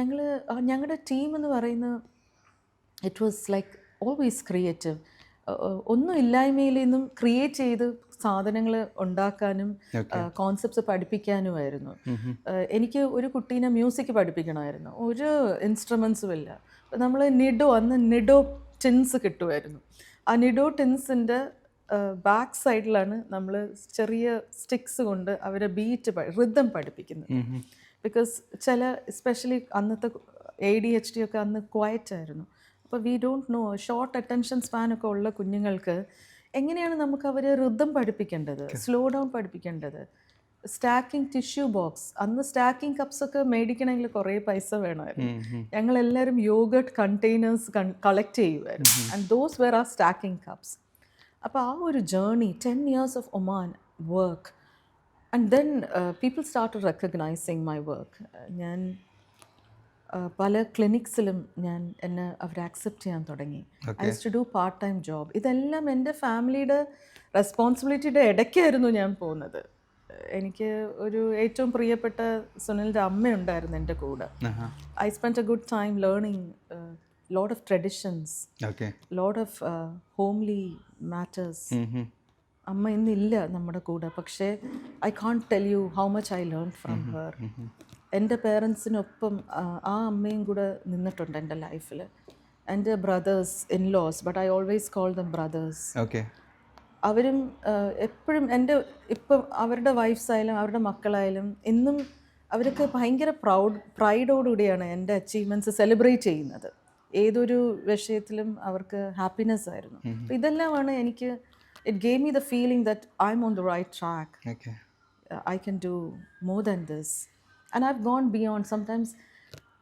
ഞങ്ങളുടെ ടീം എന്ന് പറയുന്നത് it was like always creative. ഒന്നും ഇല്ലായ്മയിൽ നിന്നും ക്രിയേറ്റ് ചെയ്ത് സാധനങ്ങൾ ഉണ്ടാക്കാനും കോൺസെപ്റ്റ്സ് പഠിപ്പിക്കാനുമായിരുന്നു. എനിക്ക് ഒരു കുട്ടീനെ മ്യൂസിക് പഠിപ്പിക്കണമായിരുന്നു, ഒരു ഇൻസ്ട്രുമെൻസും ഇല്ല. നമ്മൾ അന്ന് നിഡോ ടിൻസ് കിട്ടുമായിരുന്നു. ആ നിഡോ ടിൻസിൻ്റെ ബാക്ക് സൈഡിലാണ് നമ്മൾ ചെറിയ സ്റ്റിക്സ് കൊണ്ട് അവരെ റിതം പഠിപ്പിക്കുന്നത്. ബിക്കോസ് എസ്പെഷ്യലി അന്നത്തെ ADHD ഒക്കെ അന്ന് ക്വയറ്റ് ആയിരുന്നു. അപ്പോൾ we don't know, short attention സ്പാനൊക്കെ ഉള്ള കുഞ്ഞുങ്ങൾക്ക് എങ്ങനെയാണ് നമുക്ക് അവരെ റിതം പഠിപ്പിക്കേണ്ടത്, സ്ലോ ഡൗൺ പഠിപ്പിക്കേണ്ടത്. സ്റ്റാക്കിംഗ് ടിഷ്യൂ ബോക്സ്, അന്ന് സ്റ്റാക്കിംഗ് കപ്സ് ഒക്കെ മേടിക്കണമെങ്കിൽ കുറേ പൈസ വേണമായിരുന്നു. ഞങ്ങളെല്ലാവരും യോഗട്ട് കണ്ടെയ്നേഴ്സ് കളക്ട് ചെയ്യുമായിരുന്നു. And those were are stacking cups. അപ്പോൾ ആ ഒരു journey 10 years of Oman work. And then people start recognising my work. ഞാൻ പല ക്ലിനിക്സിലും എന്നെ അവർ ആക്സെപ്റ്റ് ചെയ്യാൻ തുടങ്ങി. I use to do part time job. ഇതെല്ലാം എൻ്റെ ഫാമിലിയുടെ റെസ്പോൺസിബിലിറ്റിയുടെ ഇടയ്ക്കായിരുന്നു ഞാൻ പോകുന്നത്. എനിക്ക് ഒരു ഏറ്റവും പ്രിയപ്പെട്ട സുനിലിൻ്റെ അമ്മയുണ്ടായിരുന്നു എൻ്റെ കൂടെ. I spend A good time learning lot of traditions, lot of homely matters. അമ്മ ഇന്നില്ല നമ്മുടെ കൂടെ, പക്ഷേ I can't tell you how much I learn from her. എൻ്റെ പേരൻസിനൊപ്പം ആ അമ്മയും കൂടെ നിന്നിട്ടുണ്ട് എൻ്റെ ലൈഫിൽ. എൻ്റെ brothers in-laws, but I always call dum brothers. അവരും എപ്പോഴും ഇപ്പം അവരുടെ വൈഫ്സ് ആയാലും അവരുടെ മക്കളായാലും ഇന്നും അവരൊക്കെ ഭയങ്കര പ്രൈഡോടുകൂടിയാണ് എൻ്റെ അച്ചീവ്മെൻറ്റ്സ് സെലിബ്രേറ്റ് ചെയ്യുന്നത്. ഏതൊരു വിഷയത്തിലും അവർക്ക് ഹാപ്പിനെസ് ആയിരുന്നു. അപ്പോൾ ഇതെല്ലാമാണ് എനിക്ക് it gave me the feeling that I am on the right track. I can do more than this and I have gone beyond. Sometimes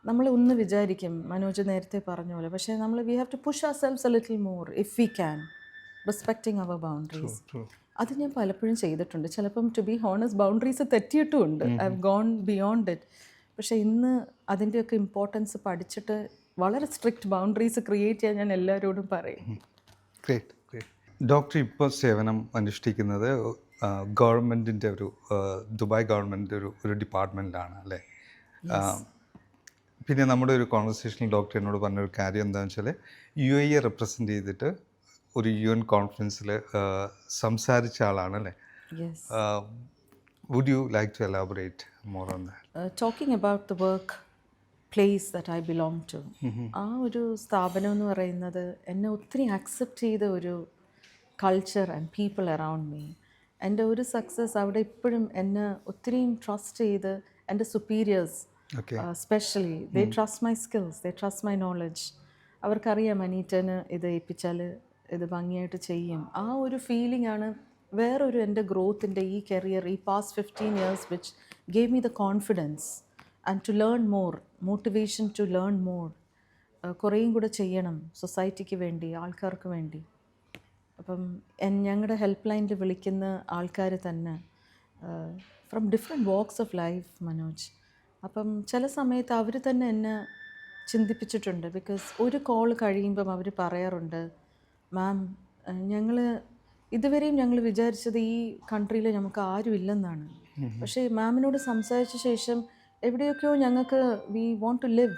നമ്മൾ ഒന്ന് വിചാരിക്കും, മനോജ് നേരത്തെ പറഞ്ഞ പോലെ, പക്ഷേ we have to push ourselves a little more if we can, respecting our boundaries. അത് ഞാൻ പലപ്പോഴും ചെയ്തിട്ടുണ്ട്. ചിലപ്പം ടു ബി ഹോണസ്റ്റ് ബൗണ്ടറീസ് തെറ്റിയിട്ടുമുണ്ട്. I have gone beyond it. പക്ഷേ ഇന്ന് അതിൻ്റെയൊക്കെ ഇമ്പോർട്ടൻസ് പഠിച്ചിട്ട് വളരെ സ്ട്രിക്റ്റ് ബൗണ്ടറീസ് ക്രിയേറ്റ് ചെയ്യാൻ ഞാൻ എല്ലാവരോടും പറയും. ഗ്രേറ്റ്. ഡോക്ടർ ഇപ്പോൾ സേവനം അനുഷ്ഠിക്കുന്നത് ഗവൺമെൻറ്റിൻ്റെ ദുബായ് ഗവൺമെൻറ്റിൻ്റെ ഒരു ഡിപ്പാർട്ട്മെൻറ്റിലാണ് അല്ലേ? പിന്നെ നമ്മുടെ ഒരു കോൺവെർസേഷനിൽ ഡോക്ടർ എന്നോട് പറഞ്ഞൊരു കാര്യം എന്താണെന്ന് വെച്ചാൽ UAE റെപ്രസെൻ്റ് ചെയ്തിട്ട് ഒരു UN കോൺഫറൻസിൽ സംസാരിച്ച ആളാണ് അല്ലേ? Would you like to elaborate more on that? Talking about the workplace that I belong to. ആ ഒരു സ്ഥാപനം എന്ന് പറയുന്നത് എന്നെ ഒത്തിരി അക്സെപ്റ്റ് ചെയ്ത ഒരു culture and people around me. എൻ്റെ ഒരു സക്സസ് അവിടെ ഇപ്പോഴും എന്നെ ഒത്തിരിയും ട്രസ്റ്റ് ചെയ്ത് എൻ്റെ superiors specially they trust my skills, they trust my knowledge. അവർക്കറിയാം അനീറ്റന് ഇത് ഏൽപ്പിച്ചാൽ ഇത് ഭംഗിയായിട്ട് ചെയ്യും. ആ ഒരു ഫീലിംഗ് ആണ് വേറൊരു എൻ്റെ ഗ്രോത്തിൻ്റെ ഈ കരിയർ, ഈ past 15 years which gave me the confidence and to learn more, motivation to learn more. കുറേയും കൂടെ ചെയ്യണം സൊസൈറ്റിക്ക് വേണ്ടി, ആൾക്കാർക്ക് വേണ്ടി. അപ്പം ഞങ്ങളുടെ ഹെൽപ്പ് ലൈനിൽ വിളിക്കുന്ന ആൾക്കാർ തന്നെ from different wax of life Manoj. അപ്പം ചില സമയത്ത് അവർ തന്നെ എന്നെ ചിന്തിപ്പിച്ചിട്ടുണ്ട്. ബിക്കോസ് ഒരു കോൾ കഴിയുമ്പം അവർ പറയാറുണ്ട്, മാം ഇതുവരെയും ഞങ്ങൾ വിചാരിച്ചത് ഈ കൺട്രിയിൽ നമുക്ക് ആരും ഇല്ലെന്നാണ്, പക്ഷേ മാമിനോട് സംസാരിച്ച ശേഷം എവിടെയൊക്കെയോ ഞങ്ങൾക്ക് വി വോണ്ട് ടു ലിവ്,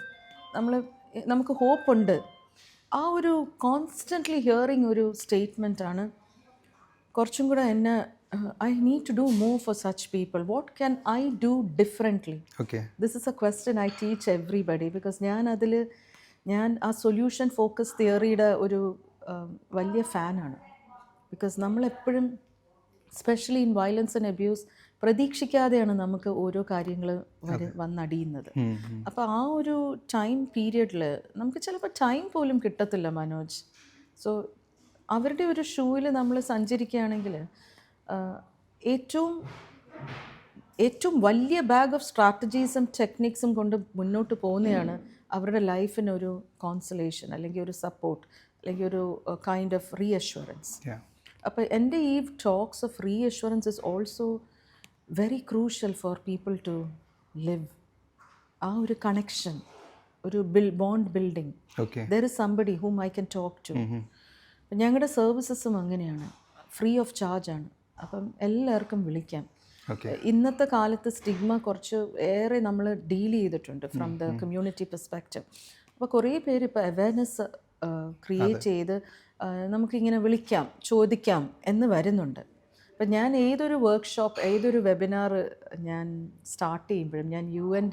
നമുക്ക് ഹോപ്പുണ്ട്. ആ ഒരു കോൺസ്റ്റൻ്റ്ലി ഹിയറിങ് ഒരു സ്റ്റേറ്റ്മെൻറ്റാണ് കുറച്ചും കൂടെ എന്നെ I need to do more for such people. What can I do differently? This is a question I teach everybody because ഞാൻ ആ സൊല്യൂഷൻ ഫോക്കസ് തിയറിയുടെ ഒരു വലിയ ഫാനാണ്. ബിക്കോസ് നമ്മളെപ്പോഴും specially in violence and abuse പ്രതീക്ഷിക്കാതെയാണ് നമുക്ക് ഓരോ കാര്യങ്ങൾ വന്നടിയുന്നത്. അപ്പോൾ ആ ഒരു ടൈം പീരിയഡിൽ നമുക്ക് ചിലപ്പോൾ ടൈം പോലും കിട്ടത്തില്ല മനോജ്. സോ അവരുടെ ഒരു ഷൂവിൽ നമ്മൾ സഞ്ചരിക്കുകയാണെങ്കിൽ ഏറ്റവും വലിയ ബാഗ് ഓഫ് സ്ട്രാറ്റജീസും ടെക്നിക്സും കൊണ്ട് മുന്നോട്ട് പോകുന്നതാണ് അവരുടെ ലൈഫിനൊരു കോൺസലേഷൻ, അല്ലെങ്കിൽ ഒരു സപ്പോർട്ട്, അല്ലെങ്കിൽ ഒരു കൈൻഡ് ഓഫ് റീഅഷ്വറൻസ്. അപ്പോൾ എൻ്റെ ഈ talks of reassurance is also very crucial for people to live. ആ ഒരു കണക്ഷൻ, ഒരു bond building. There is somebody whom I can talk to. ഞങ്ങളുടെ സർവീസസും അങ്ങനെയാണ്, ഫ്രീ ഓഫ് ചാർജ് ആണ്. അപ്പം എല്ലാവർക്കും വിളിക്കാം. ഇന്നത്തെ കാലത്ത് സ്റ്റിഗ്മ കുറച്ച് ഏറെ നമ്മൾ ഡീൽ ചെയ്തിട്ടുണ്ട് ഫ്രം ദ കമ്മ്യൂണിറ്റി പെർസ്പെക്റ്റീവ്. അപ്പോൾ കുറേ പേര് ഇപ്പോൾ അവയർനെസ് ക്രിയേറ്റ് ചെയ്ത് നമുക്കിങ്ങനെ വിളിക്കാം, ചോദിക്കാം എന്ന് വരുന്നുണ്ട്. അപ്പം ഞാൻ ഏതൊരു വർക്ക്ഷോപ്പ്, ഏതൊരു വെബിനാർ ഞാൻ സ്റ്റാർട്ട് ചെയ്യുമ്പോഴും ഞാൻ UN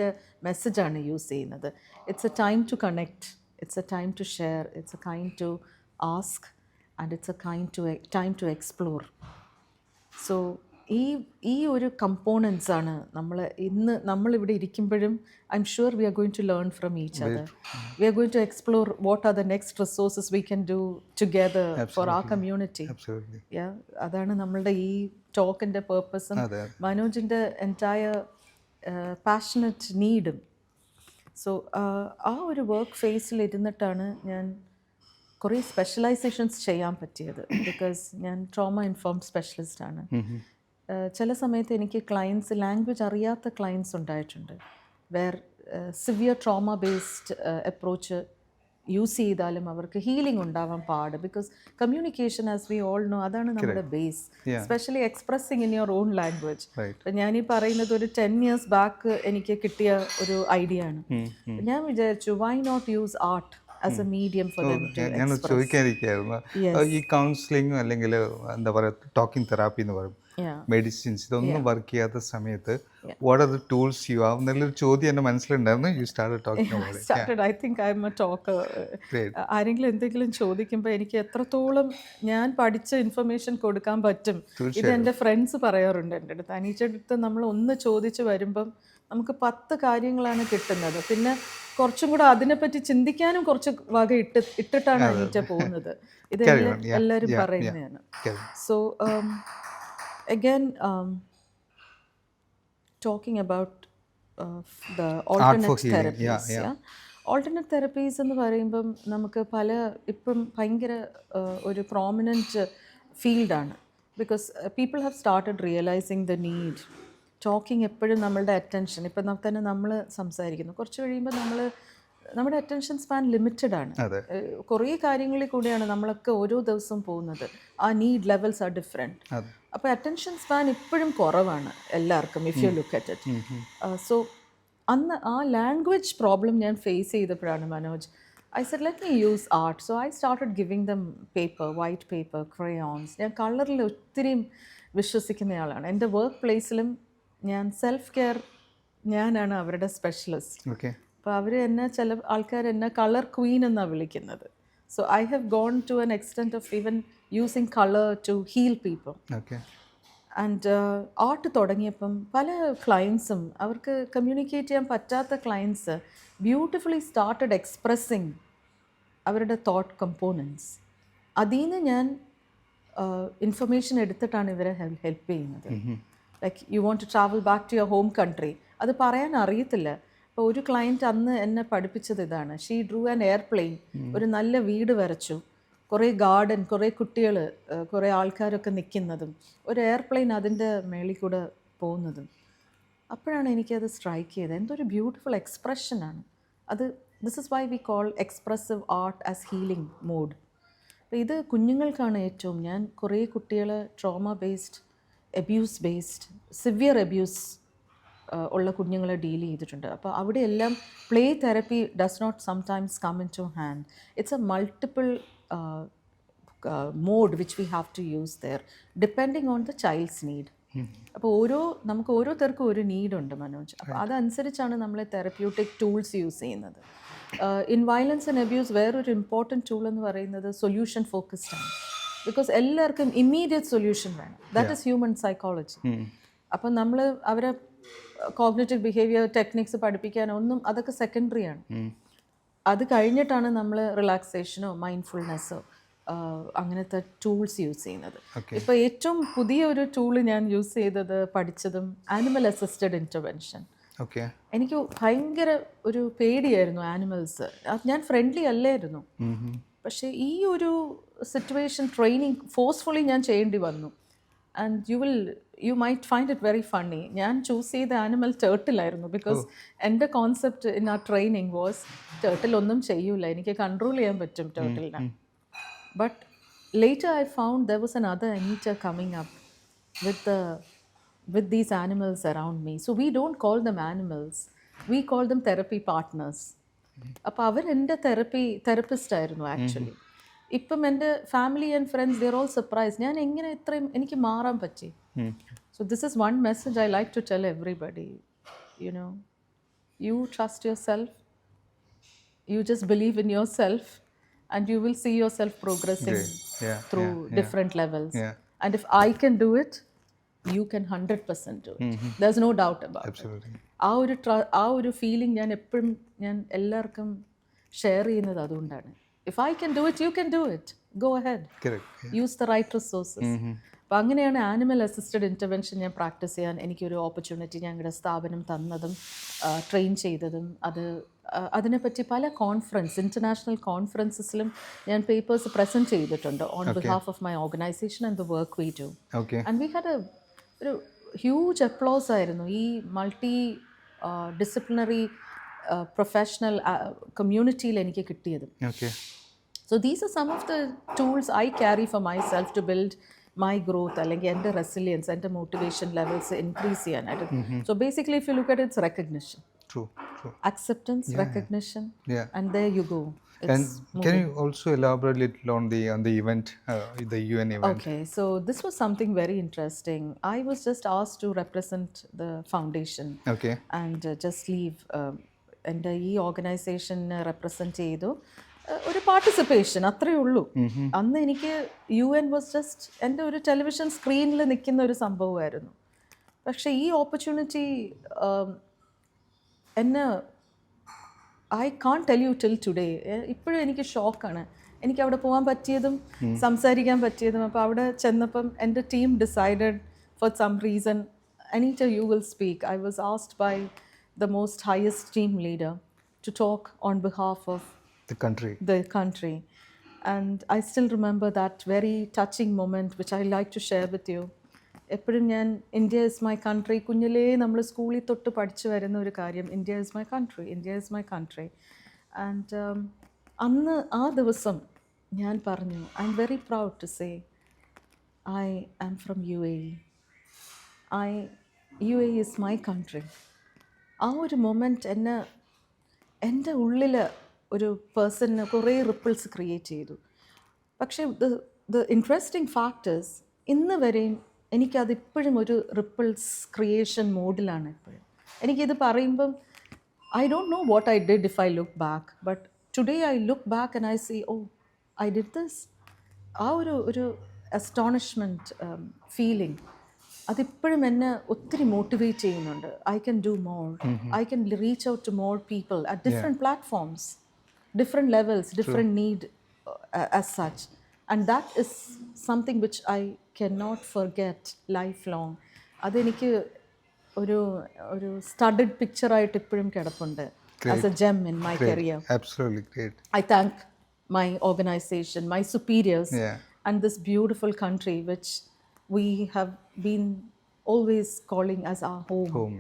മെസ്സേജാണ് യൂസ് ചെയ്യുന്നത്. It's a time to connect, it's a time to share, it's a kind to ask and it's a time to explore. So ഈ ഒരു കമ്പോണൻസ് ആണ് നമ്മളിവിടെ ഇരിക്കുമ്പോഴും I am sure we are going to learn from each other. We are going to explore what are the next resources we can do together for our community. അതാണ് നമ്മളുടെ ഈ ടോക്കിൻ്റെ പേർപ്പസും മനോജിൻ്റെ എൻറ്റയർ പാഷനറ്റ് നീഡും. സോ ആ ഒരു work ഫേസിൽ ഇരുന്നിട്ടാണ് ഞാൻ കുറേ സ്പെഷ്യലൈസേഷൻസ് ചെയ്യാൻ പറ്റിയത്. ബിക്കോസ് ഞാൻ ട്രോമ ഇൻഫോംഡ് സ്പെഷ്യലിസ്റ്റാണ്. ചില സമയത്ത് എനിക്ക് ക്ലയൻസ്, ലാംഗ്വേജ് അറിയാത്ത ക്ലയൻസ് ഉണ്ടായിട്ടുണ്ട്. Severe trauma based approach use ചെയ്താലും അവർക്ക് ഹീലിംഗ് ഉണ്ടാവാൻ പാട്. Because communication, as we all no, അതാണ് നമ്മുടെ base. Especially expressing in your own language. ഞാനീ പറയുന്നത് ഒരു 10 years ബാക്ക് എനിക്ക് കിട്ടിയ ഒരു ഐഡിയ ആണ്. ഞാൻ വിചാരിച്ചു, why not use art as a medium for them to express. ഞാൻ ചോദിക്കാതിരിക്കുകയായിരുന്നു, ഈ കൗൺസിലിംഗ് അല്ലെങ്കിൽ എന്താ പറയുക ടോക്കിംഗ് തെറാപ്പി എന്ന് പറയും, മെഡിസിൻസ്, ഇതൊന്നും വർക്ക് ചെയ്യാത്ത സമയത്ത് what are the tools you have എന്നുള്ളൊരു ചോദ്യം എൻ്റെ മനസ്സിലുണ്ടായിരുന്നു. You started talking about it. I think I am a talker. ആരെങ്കിലും എന്തെങ്കിലും ചോദിക്കുമ്പോൾ എനിക്ക് എത്രത്തോളം ഞാൻ പഠിച്ച ഇൻഫർമേഷൻ കൊടുക്കാൻ പറ്റും, ഇത് എൻ്റെ ഫ്രണ്ട്സ് പറയാറുണ്ട് എൻ്റെ അടുത്ത്. അനീച്ചയുടെ അടുത്ത് നമ്മൾ ഒന്ന് ചോദിച്ച് വരുമ്പം നമുക്ക് 10 കാര്യങ്ങളാണ് കിട്ടുന്നത്. പിന്നെ കുറച്ചും കൂടെ അതിനെപ്പറ്റി ചിന്തിക്കാനും കുറച്ച് വക ഇട്ടിട്ടാണ് അനീറ്റ പോകുന്നത്. ഇത് എല്ലാവരും പറയുന്നതാണ്. So again, talking about the alternate therapies. Alternate therapies എന്ന് പറയുമ്പം നമുക്ക് ഇപ്പം ഭയങ്കര ഒരു പ്രോമിനൻറ്റ് ഫീൽഡാണ്. Because people have started realising the need. Talking എപ്പോഴും നമ്മളുടെ അറ്റൻഷൻ, ഇപ്പം തന്നെ നമ്മൾ സംസാരിക്കുന്നു, കുറച്ച് കഴിയുമ്പോൾ നമ്മുടെ അറ്റൻഷൻ സ്പാൻ ലിമിറ്റഡ് ആണ്. കുറേ കാര്യങ്ങളിൽ കൂടെയാണ് നമ്മളൊക്കെ ഓരോ ദിവസവും പോകുന്നത്. ആ നീഡ് ലെവൽസ് ആർ ഡിഫറെൻറ്റ്. അപ്പോൾ അറ്റൻഷൻ സ്പാൻ ഇപ്പോഴും കുറവാണ് എല്ലാവർക്കും, if you look at it. So അന്ന് ആ ലാംഗ്വേജ് പ്രോബ്ലം ഞാൻ ഫേസ് ചെയ്തപ്പോഴാണ് Manoj, I said, let me use art. So I started giving them paper, white paper, crayons. ഞാൻ കളറിൽ ഒത്തിരി വിശ്വസിക്കുന്നയാളാണ്. എൻ്റെ വർക്ക് പ്ലേസിലും ഞാൻ സെൽഫ് കെയർ, ഞാനാണ് അവരുടെ സ്പെഷ്യലിസ്റ്റ്. അപ്പോൾ അവർ ചില ആൾക്കാർ എന്നെ കളർ ക്വീൻ എന്നാണ് വിളിക്കുന്നത്. So I have gone to an extent of even using colour to heal people. And art തുടങ്ങിയപ്പം പല ക്ലയൻസും, അവർക്ക് കമ്മ്യൂണിക്കേറ്റ് ചെയ്യാൻ പറ്റാത്ത ക്ലയൻസ് ബ്യൂട്ടിഫുള്ളി സ്റ്റാർട്ടഡ് എക്സ്പ്രസ്സിങ് അവരുടെ തോട്ട് കമ്പോണൻസ്. അതിൽ നിന്ന് ഞാൻ ഇൻഫർമേഷൻ എടുത്തിട്ടാണ് ഇവരെ ഹെൽപ്പ് ചെയ്യുന്നത്. Like you want to travel back to your home country, അത് പറയാൻ അറിയത്തില്ല. അപ്പോൾ ഒരു ക്ലയൻറ്റ് അന്ന് എന്നെ പഠിപ്പിച്ചത് ഇതാണ്. ഷീ ഡ്രൂ ആൻ എയർപ്ലെയിൻ, ഒരു നല്ല വീട് വരച്ചു, കുറേ ഗാർഡൻ, കുറേ കുട്ടികൾ, കുറേ ആൾക്കാരൊക്കെ നിൽക്കുന്നതും, ഒരു എയർപ്ലെയിൻ അതിൻ്റെ മേളിൽ കൂടെ പോകുന്നതും. അപ്പോഴാണ് എനിക്കത് സ്ട്രൈക്ക് ചെയ്തത്. എന്തൊരു ബ്യൂട്ടിഫുൾ എക്സ്പ്രഷനാണ് അത്. This is why we call expressive art as healing mode. അപ്പോൾ ഇത് കുഞ്ഞുങ്ങൾക്കാണ് ഏറ്റവും. ഞാൻ കുറേ കുട്ടികൾ trauma based, abuse based, severe abuse ഉള്ള കുഞ്ഞുങ്ങളെ ഡീൽ ചെയ്തിട്ടുണ്ട്. അപ്പോൾ അവിടെയെല്ലാം play therapy does not sometimes come into hand. It's a multiple mode which we have to use there depending on the child's need. അപ്പോൾ നമുക്ക് ഓരോരുത്തർക്കും ഒരു നീഡുണ്ട് മനോജ്. അപ്പോൾ അതനുസരിച്ചാണ് നമ്മൾ തെറപ്യൂട്ടിക് ടൂൾസ് യൂസ് ചെയ്യുന്നത്. ഇൻ വയലൻസ് ആൻഡ് അബ്യൂസ് വേറൊരു ഇമ്പോർട്ടൻറ്റ് ടൂൾ എന്ന് പറയുന്നത് സൊല്യൂഷൻ ഫോക്കസ്ഡ് ആണ്. ബിക്കോസ് എല്ലാവർക്കും ഇമ്മീഡിയറ്റ് സൊല്യൂഷൻ വേണം. That is human psychology. അപ്പം നമ്മൾ അവരെ കോഗ്നിറ്റീവ് ബിഹേവിയർ ടെക്നിക്സ് പഠിപ്പിക്കാനോ ഒന്നും അതൊക്കെ സെക്കൻഡറി ആണ്. അത് കഴിഞ്ഞിട്ടാണ് നമ്മൾ റിലാക്സേഷനോ മൈൻഡ്ഫുൾനെസ്സോ അങ്ങനത്തെ ടൂൾസ് യൂസ് ചെയ്യുന്നത്. ഇപ്പോൾ ഏറ്റവും പുതിയ ഒരു ടൂള് ഞാൻ യൂസ് ചെയ്തത് പഠിച്ചതും ആനിമൽ അസിസ്റ്റഡ് ഇൻ്റർവെൻഷൻ. ഓക്കെ. എനിക്ക് ഭയങ്കര ഒരു പേടിയായിരുന്നു ആനിമൽസ്. ഞാൻ ഫ്രണ്ട്ലി അല്ലായിരുന്നു. പക്ഷേ ഈ ഒരു സിറ്റുവേഷൻ ട്രെയിനിങ് ഫോഴ്സ്ഫുള്ളി ഞാൻ ചെയ്യേണ്ടി വന്നു. And you might find it very funny. ഞാൻ ചൂസ് ചെയ്ത ആനിമൽ ടേർട്ടിലായിരുന്നു. ബിക്കോസ് എൻ്റെ കോൺസെപ്റ്റ് ഇൻ ആ ട്രെയിനിങ് വാസ് ടേർട്ടിൽ ഒന്നും ചെയ്യൂല, എനിക്ക് കൺട്രോൾ ചെയ്യാൻ പറ്റും ടേർട്ടിലിനെ. But later I found there was another anteater coming up with these animals around me. So we don't call them animals, we call them therapy partners. അപ്പോൾ അവർ എൻ്റെ therapist ആയിരുന്നു actually. ഇപ്പം എൻ്റെ family and friends they're all surprise ഞാൻ എങ്ങനെ ഇത്രയും എനിക്ക് മാറാൻ പറ്റി. So this is one message I like to tell everybody. You trust yourself, you just believe in yourself, and you will see yourself progressing through different levels. And if I can do it, you can 100% do it. There's no doubt about Absolutely. it. ആ ഒരു feeling ഞാൻ എപ്പോഴും എല്ലാവർക്കും share ചെയ്യുന്നത് അതുകൊണ്ടാണ്. If I can do it, you can do it. Go ahead, use the right resources. അപ്പോൾ അങ്ങനെയാണ് animal assisted intervention ഞാൻ പ്രാക്ടീസ് ചെയ്യാൻ എനിക്കൊരു ഓപ്പർച്യൂണിറ്റി ഞങ്ങളുടെ സ്ഥാപനം തന്നതും ട്രെയിൻ ചെയ്തതും. അതിനെപ്പറ്റി പല ഇൻ്റർനാഷണൽ കോൺഫറൻസസിലും ഞാൻ പേപ്പേഴ്സ് പ്രസൻറ്റ് ചെയ്തിട്ടുണ്ട് on behalf of my organisation and the work we do. And we had ഒരു ഹ്യൂജ് അപ്ലോസ് ആയിരുന്നു ഈ മൾട്ടി ഡിസിപ്ലിനറി പ്രൊഫഷണൽ കമ്മ്യൂണിറ്റിയിൽ എനിക്ക് കിട്ടിയത്. So these are some of the tools I carry for myself to build my growth, അല്ലെങ്കിൽ എൻ്റെ resilience, എൻ്റെ motivation levels increase ചെയ്യാനായിട്ട്. So basically if you look at it, it's recognition. True. Acceptance, recognition, and there you go. And can you also elaborate a little on the event, the UN event? Okay, so this was something very interesting. I was just asked to represent the foundation. Okay. And just leave എൻ്റെ ഈ ഓർഗനൈസേഷനെ represent ചെയ്തു. ഒരു participation അത്രയേ ഉള്ളൂ. അന്ന് എനിക്ക് UN was just എൻ്റെ ഒരു ടെലിവിഷൻ സ്ക്രീനിൽ നിൽക്കുന്ന ഒരു സംഭവമായിരുന്നു. പക്ഷേ ഈ ഓപ്പർച്യൂണിറ്റി എന്നെ I can't tell you till today. ഇപ്പോഴും എനിക്ക് ഷോക്കാണ് എനിക്ക് അവിടെ പോകാൻ പറ്റിയതും സംസാരിക്കാൻ പറ്റിയതും. അപ്പോൾ അവിടെ ചെന്നപ്പം എൻ്റെ team decided for some reason, Anita, you will speak. I was asked by the most highest team leader to talk on behalf of the country. And I still remember that very touching moment which I like to share with you. എപ്പോഴും ഞാൻ India is my country, കുഞ്ഞിലേ നമ്മൾ സ്കൂളിൽ തൊട്ട് പഠിച്ചു വരുന്ന ഒരു കാര്യം, India is my country. And അന്ന് ആ ദിവസം ഞാൻ പറഞ്ഞു, I am very proud to say I am from UAE. UAE is my country. ആ ഒരു മൊമെൻറ്റ് എൻ്റെ ഉള്ളിൽ ഒരു പേഴ്സണിന് കുറേ റിപ്പിൾസ് ക്രിയേറ്റ് ചെയ്തു. പക്ഷേ ദ ഇൻട്രസ്റ്റിംഗ് ഫാക്ടേഴ്സ് ഇന്ന് വരെയും എനിക്കതിപ്പോഴും ഒരു റിപ്പിൾസ് ക്രിയേഷൻ മോഡിലാണ് എപ്പോഴും. എനിക്കിത് പറയുമ്പം I don't know what I did if I look back, but today I look back and I see oh I did this. ആ ഒരു അസ്റ്റോണിഷ്മെൻറ്റ് ഫീലിംഗ് അതിപ്പോഴും എന്നെ ഒത്തിരി മോട്ടിവേറ്റ് ചെയ്യുന്നുണ്ട്. I can do more, I can reach out to more people at different platforms, different levels, different need as such. And that is something which I cannot forget lifelong. അതെനിക്ക് ഒരു studded പിക്ചറായിട്ട് ഇപ്പോഴും കിടപ്പുണ്ട് as a gem in my career. Absolutely great. I thank my organization, my superiors, and this beautiful country which we have been always calling as our home.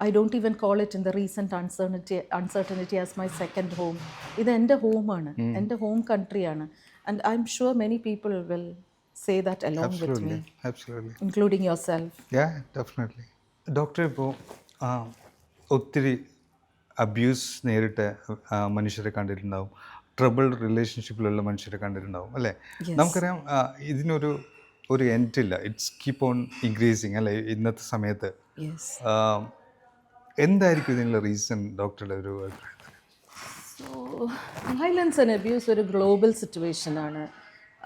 I don't even call it in the recent uncertainty as my second home. ഇത് എൻ്റെ ഹോമാണ്, എൻ്റെ home കൺട്രിയാണ്. And I am sure many people will say that along with me, including yourself. Definitely. Doctor, ഇപ്പോൾ ഒത്തിരി abuse നേരിട്ട് മനുഷ്യരെ കണ്ടിട്ടുണ്ടാവും, ട്രബിൾഡ് റിലേഷൻഷിപ്പിലുള്ള മനുഷ്യരെ കണ്ടിട്ടുണ്ടാവും അല്ലേ? നമുക്കറിയാം ഇതിനൊരു എൻഡില്ല, ഇറ്റ്സ് കീപ്പ് ഓൺ ഇൻക്രീസിങ് അല്ലേ ഇന്നത്തെ സമയത്ത്. എന്തായിരിക്കും ഇതിനുള്ള റീസൺ ഡോക്ടറുടെ ഒരു അഭിപ്രായത്തിൽ? വയലൻസ് ആൻഡ് അബ്യൂസ് ഒരു ഗ്ലോബൽ സിറ്റുവേഷനാണ്.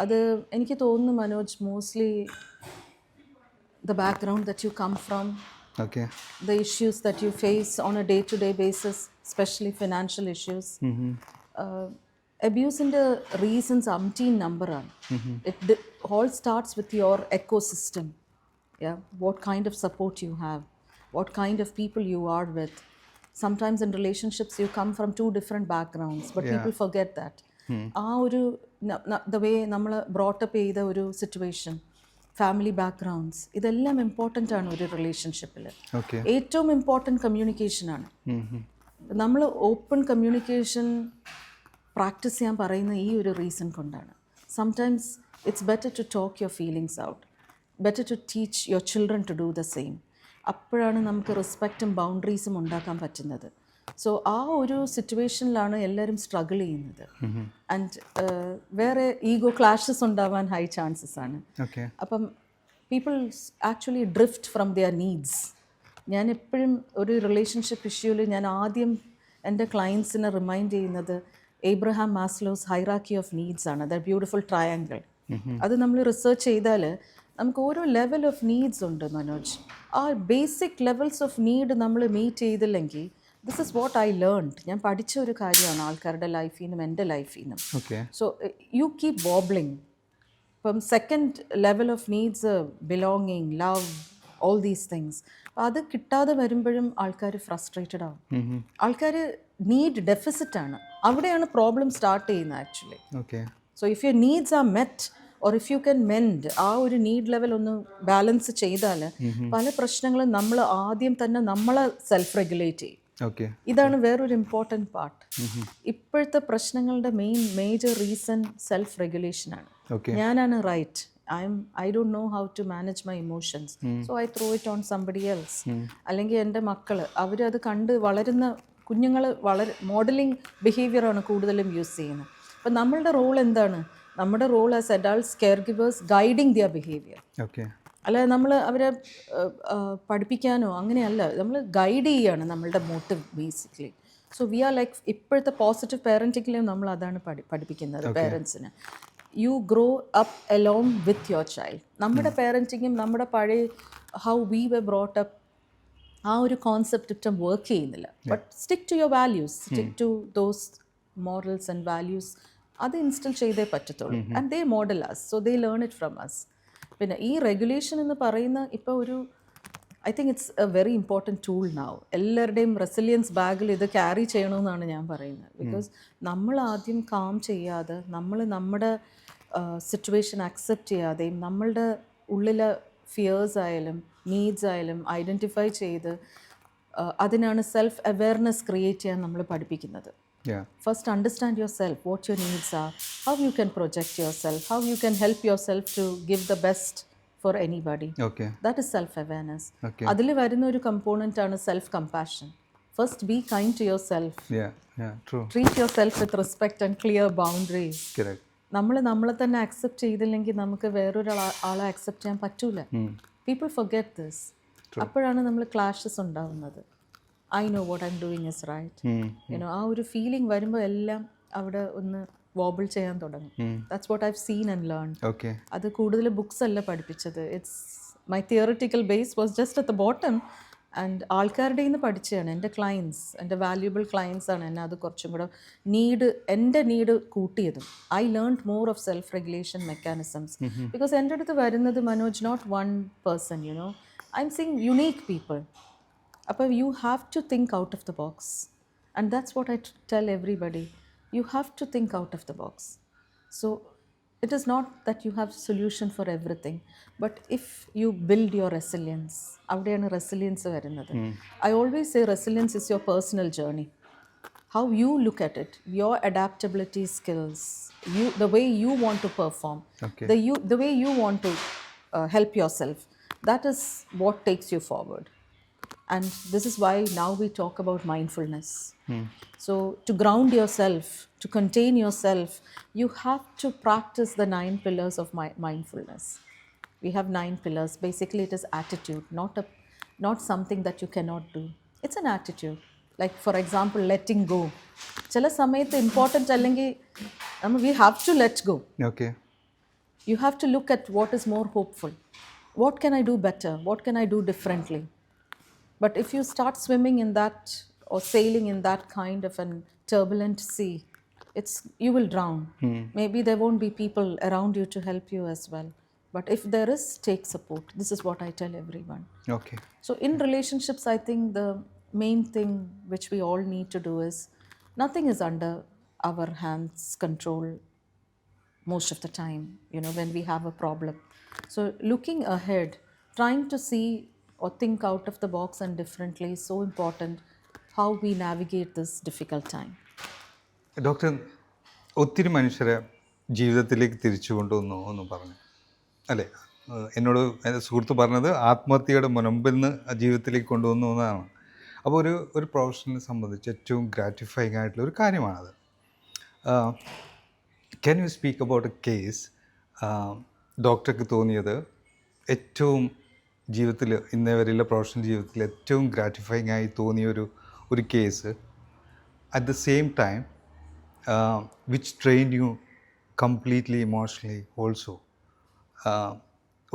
അത് എനിക്ക് തോന്നുന്നു Manoj, mostly the background that you come from, Okay. the issues that you face on a day-to-day basis, especially financial issues. Abuse-ന്റെ reasons umpteen number ആണ്. It all starts with your ecosystem. Yeah, what kind of support you have, what kind of people you are with. Sometimes in relationships you come from two different backgrounds, but people forget that. ആ ഒരു the way നമ്മൾ brought up ചെയ്ത ഒരു situation, family backgrounds, ഇതെല്ലാം important ആണ് ഒരു റിലേഷൻഷിപ്പിൽ. Okay. ഏറ്റവും ഇമ്പോർട്ടൻറ്റ് കമ്മ്യൂണിക്കേഷനാണ്. നമ്മൾ ഓപ്പൺ കമ്മ്യൂണിക്കേഷൻ പ്രാക്ടീസ് ചെയ്യാൻ പറയുന്ന ഈ ഒരു റീസൺ കൊണ്ടാണ്. Sometimes it's better to talk your feelings out, better to teach your children to do the same. അപ്പോഴാണ് നമുക്ക് റെസ്പെക്റ്റും ബൗണ്ടറീസും ഉണ്ടാക്കാൻ പറ്റുന്നത്. സോ ആ ഒരു സിറ്റുവേഷനിലാണ് എല്ലാവരും സ്ട്രഗിൾ ചെയ്യുന്നത്. ആൻഡ് വേറെ ഈഗോ ക്ലാഷസ് ഉണ്ടാവാൻ ഹൈ ചാൻസസ് ആണ്. Okay. അപ്പം people actually drift from their needs. ഞാൻ എപ്പോഴും ഒരു റിലേഷൻഷിപ്പ് ഇഷ്യൂവിൽ ഞാൻ ആദ്യം എൻ്റെ ക്ലയൻസിനെ റിമൈൻഡ് ചെയ്യുന്നത് Abraham Maslow's hierarchy of needs ആണ്. The beautiful triangle. അത് നമ്മൾ റിസർച്ച് ചെയ്താൽ നമുക്ക് ഓരോ ലെവൽ ഓഫ് നീഡ്സ് ഉണ്ട് മനോജ്. ആ ബേസിക് ലെവൽസ് ഓഫ് നീഡ് നമ്മൾ മീറ്റ് ചെയ്തില്ലെങ്കിൽ, this is what I learned, ഞാൻ പഠിച്ച ഒരു കാര്യമാണ് ആൾക്കാരുടെ ലൈഫിൽ നിന്നും എൻ്റെ ലൈഫിൽ നിന്നും. Okay. So you keep wobbling. ഇപ്പം second level of needs belonging, love, all these things. അപ്പം അത് കിട്ടാതെ വരുമ്പോഴും ആൾക്കാർ ഫ്രസ്ട്രേറ്റഡ് ആവും. ആൾക്കാർ നീഡ് ഡെഫിസിറ്റ് ആണ്, അവിടെയാണ് പ്രോബ്ലം സ്റ്റാർട്ട് ചെയ്യുന്നത് actually. Okay. So if your needs R met or if you can mend, ആ ഒരു നീഡ് ലെവൽ ഒന്ന് ബാലൻസ് ചെയ്താൽ പല പ്രശ്നങ്ങളും നമ്മൾ ആദ്യം തന്നെ നമ്മളെ സെൽഫ് റെഗുലേറ്റ് ചെയ്യും. Okay. ഇതാണ് വേറൊരു ഇമ്പോർട്ടൻറ്റ് പാർട്ട്. ഇപ്പോഴത്തെ പ്രശ്നങ്ങളുടെ മേജർ റീസൺ സെൽഫ് റെഗുലേഷനാണ്. Okay. ഞാനാണ് right, I don't know how to manage my emotions, so I throw it on somebody else. അല്ലെങ്കിൽ എൻ്റെ മക്കൾ അവരത് കണ്ട് വളരുന്ന കുഞ്ഞുങ്ങൾ മോഡലിംഗ് ബിഹേവിയറാണ് കൂടുതലും യൂസ് ചെയ്യുന്നത്. അപ്പം നമ്മളുടെ റോൾ എന്താണ്? നമ്മുടെ role as adults care givers guiding their behaviour. Okay. അല്ലാതെ നമ്മൾ അവരെ പഠിപ്പിക്കാനോ അങ്ങനെയല്ല, നമ്മൾ ഗൈഡ് ചെയ്യുകയാണ് നമ്മളുടെ motive basically. So we are like, ഇപ്പോഴത്തെ പോസിറ്റീവ് പാരൻറ്റിങ്ങിലും നമ്മൾ അതാണ് പഠിപ്പിക്കുന്നത് പേരൻസിന്. You grow up along with your child. നമ്മുടെ പാരൻറ്റിങ്ങും നമ്മുടെ പഴയ how we were brought up, ആ ഒരു കോൺസെപ്റ്റ് ഇപ്പം വർക്ക് ചെയ്യുന്നില്ല. But stick to your values, stick to those morals and values. അത് ഇൻസ്റ്റിൽ ചെയ്തേ പറ്റത്തുള്ളൂ. And they model us, so they learn it from us. പിന്നെ ഈ റെഗുലേഷൻ എന്ന് പറയുന്ന ഇപ്പോൾ ഒരു, I think it's A very important tool now. എല്ലാവരുടെയും റെസിലിയൻസ് ബാഗിൽ ഇത് ക്യാരി ചെയ്യണമെന്നാണ് ഞാൻ പറയുന്നത്. ബിക്കോസ് നമ്മൾ ആദ്യം കാം ചെയ്യാതെ, നമ്മൾ നമ്മുടെ സിറ്റുവേഷൻ അക്സെപ്റ്റ് ചെയ്യാതെയും നമ്മളുടെ ഉള്ളിലെ ഫിയേഴ്സ് ആയാലും നീഡ്സ് ആയാലും ഐഡൻറ്റിഫൈ ചെയ്ത് അതിനാണ് സെൽഫ് അവെയർനെസ് ക്രിയേറ്റ് ചെയ്യാൻ നമ്മൾ പഠിപ്പിക്കുന്നത്. Yeah. First understand yourself, what your needs are, how you can project yourself, how you can help yourself to give the best for anybody. Okay. That is self-awareness. Okay. അതിൽ വരുന്ന ഒരു component ആണ് self compassion. First be kind to yourself. Yeah. Yeah. True. Treat yourself with respect and clear boundaries. Correct. നമ്മളെ തന്നെ accept ചെയ്തില്ലെങ്കിൽ നമുക്ക് വേറൊരാളെ accept ചെയ്യാൻ പറ്റൂല. People forget this. അപ്പോഴാണ് നമ്മൾ ക്ലാഷസ് ഉണ്ടാവുന്നത്. I know what I'm doing is right. ആ ഒരു ഫീലിംഗ് വരുമ്പോൾ എല്ലാം അവിടെ ഒന്ന് വോബിൾ ചെയ്യാൻ തുടങ്ങും. That's what I've seen and learn. Okay. അത് കൂടുതൽ ബുക്സ് അല്ല പഠിപ്പിച്ചത്. It's my theoretical base was just at the bottom. And ആൾക്കാരുടെ നിന്ന് പഠിച്ചതാണ്. എൻ്റെ ക്ലയൻസ്, എൻ്റെ വാല്യൂബിൾ ക്ലയൻസ് ആണ് എന്നെ അത് കുറച്ചും കൂടെ എൻ്റെ നീഡ് കൂട്ടിയതും. I learn more of self regulation mechanisms. Because എൻ്റെ അടുത്ത് വരുന്നത് Manoj not one person, I am seeing unique people. അപ്പോൾ you have to think out of the box, and that's what I tell everybody. You have to think out of the box. So it is not that you have solution for everything, but if you build your resilience, അവിടെയാണ് resilience വരുന്നത്. I always say resilience is your personal journey. How you look at it, your adaptability skills, the way you want to perform, Okay. the way you want to help yourself, that is what takes you forward. And this is why now we talk about mindfulness. So to ground yourself, to contain yourself, you have to practice the 9 pillars of mindfulness. We have 9 pillars. Basically it is attitude, not something that you cannot do. It's an attitude. Like for example, letting go. ചില സമയത്ത് important അല്ലെങ്കിൽ we have to let go. Okay. You have to look at what is more hopeful. what can I do better? What can I do differently? But if you start swimming in that or sailing in that kind of an turbulent sea, you will drown. Maybe there won't be people around you to help you as well. But if there is, take support. This is what I tell everyone. Okay. So in relationships, I think the main thing which we all need to do is nothing is under our hands control most of the time, when we have a problem. So looking ahead, trying to see or think out of the box and differently is so important, how we navigate this difficult time. Doctor, ഒത്തിരി മനുഷ്യരെ ജീവിതത്തിലേക്ക് തിരിച്ചു കൊണ്ടുവന്നു എന്ന് പറഞ്ഞു അല്ലേ? എന്നോട് എൻ്റെ സുഹൃത്ത് പറഞ്ഞത് ആത്മഹത്യയുടെ മുൻപിൽ നിന്ന് ജീവിതത്തിലേക്ക് കൊണ്ടുവന്നു എന്നാണ്. അപ്പോൾ ഒരു പ്രൊഫഷണലിനെ സംബന്ധിച്ച് ഏറ്റവും ഗ്രാറ്റിഫൈങ് ആയിട്ടുള്ള ഒരു കാര്യമാണത്. Can you speak about A case ഡോക്ടർക്ക് തോന്നിയത് ഏറ്റവും ജീവിതത്തിൽ ഇന്നേ വരെയുള്ള പ്രൊഫഷണൽ ജീവിതത്തിൽ ഏറ്റവും ഗ്രാറ്റിഫൈങ് ആയി തോന്നിയ ഒരു case, at the same time which train U completely emotionally also?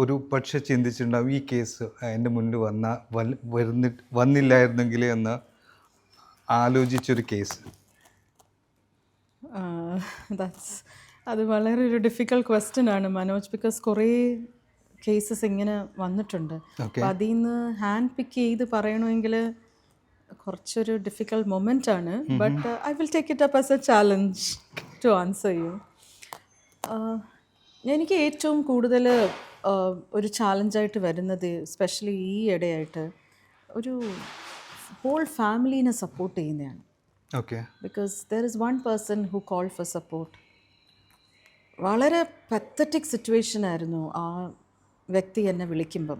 ഒരു പക്ഷെ ചിന്തിച്ചിട്ടുണ്ടാവും ഈ കേസ് എൻ്റെ മുന്നിൽ വന്നില്ലായിരുന്നെങ്കിൽ എന്ന് ആലോചിച്ചൊരു കേസ്. അത് വളരെ ഒരു ഡിഫിക്കൽട്ട് ക്വസ്റ്റ്യൻ ആണ് മനോജ്, ബിക്കോസ് കുറേ കേസസ് ഇങ്ങനെ വന്നിട്ടുണ്ട്. അപ്പം അതിൽ നിന്ന് ഹാൻഡ് പിക്ക് ചെയ്ത് പറയണമെങ്കിൽ കുറച്ചൊരു ഡിഫിക്കൽട്ട് മൊമെൻ്റ് ആണ്. But I will take it up as a challenge to answer you. എനിക്ക് ഏറ്റവും കൂടുതൽ ഒരു ചാലഞ്ചായിട്ട് വരുന്നത്, എസ്പെഷ്യലി ഈ ഇടയായിട്ട്, ഒരു ഹോൾ ഫാമിലീനെ സപ്പോർട്ട് ചെയ്യുന്നതാണ്. Okay. Because there is one person who call for support. വളരെ പത്തറ്റിക് സിറ്റുവേഷൻ ആയിരുന്നു ആ വ്യക്തി എന്നെ വിളിക്കുമ്പം.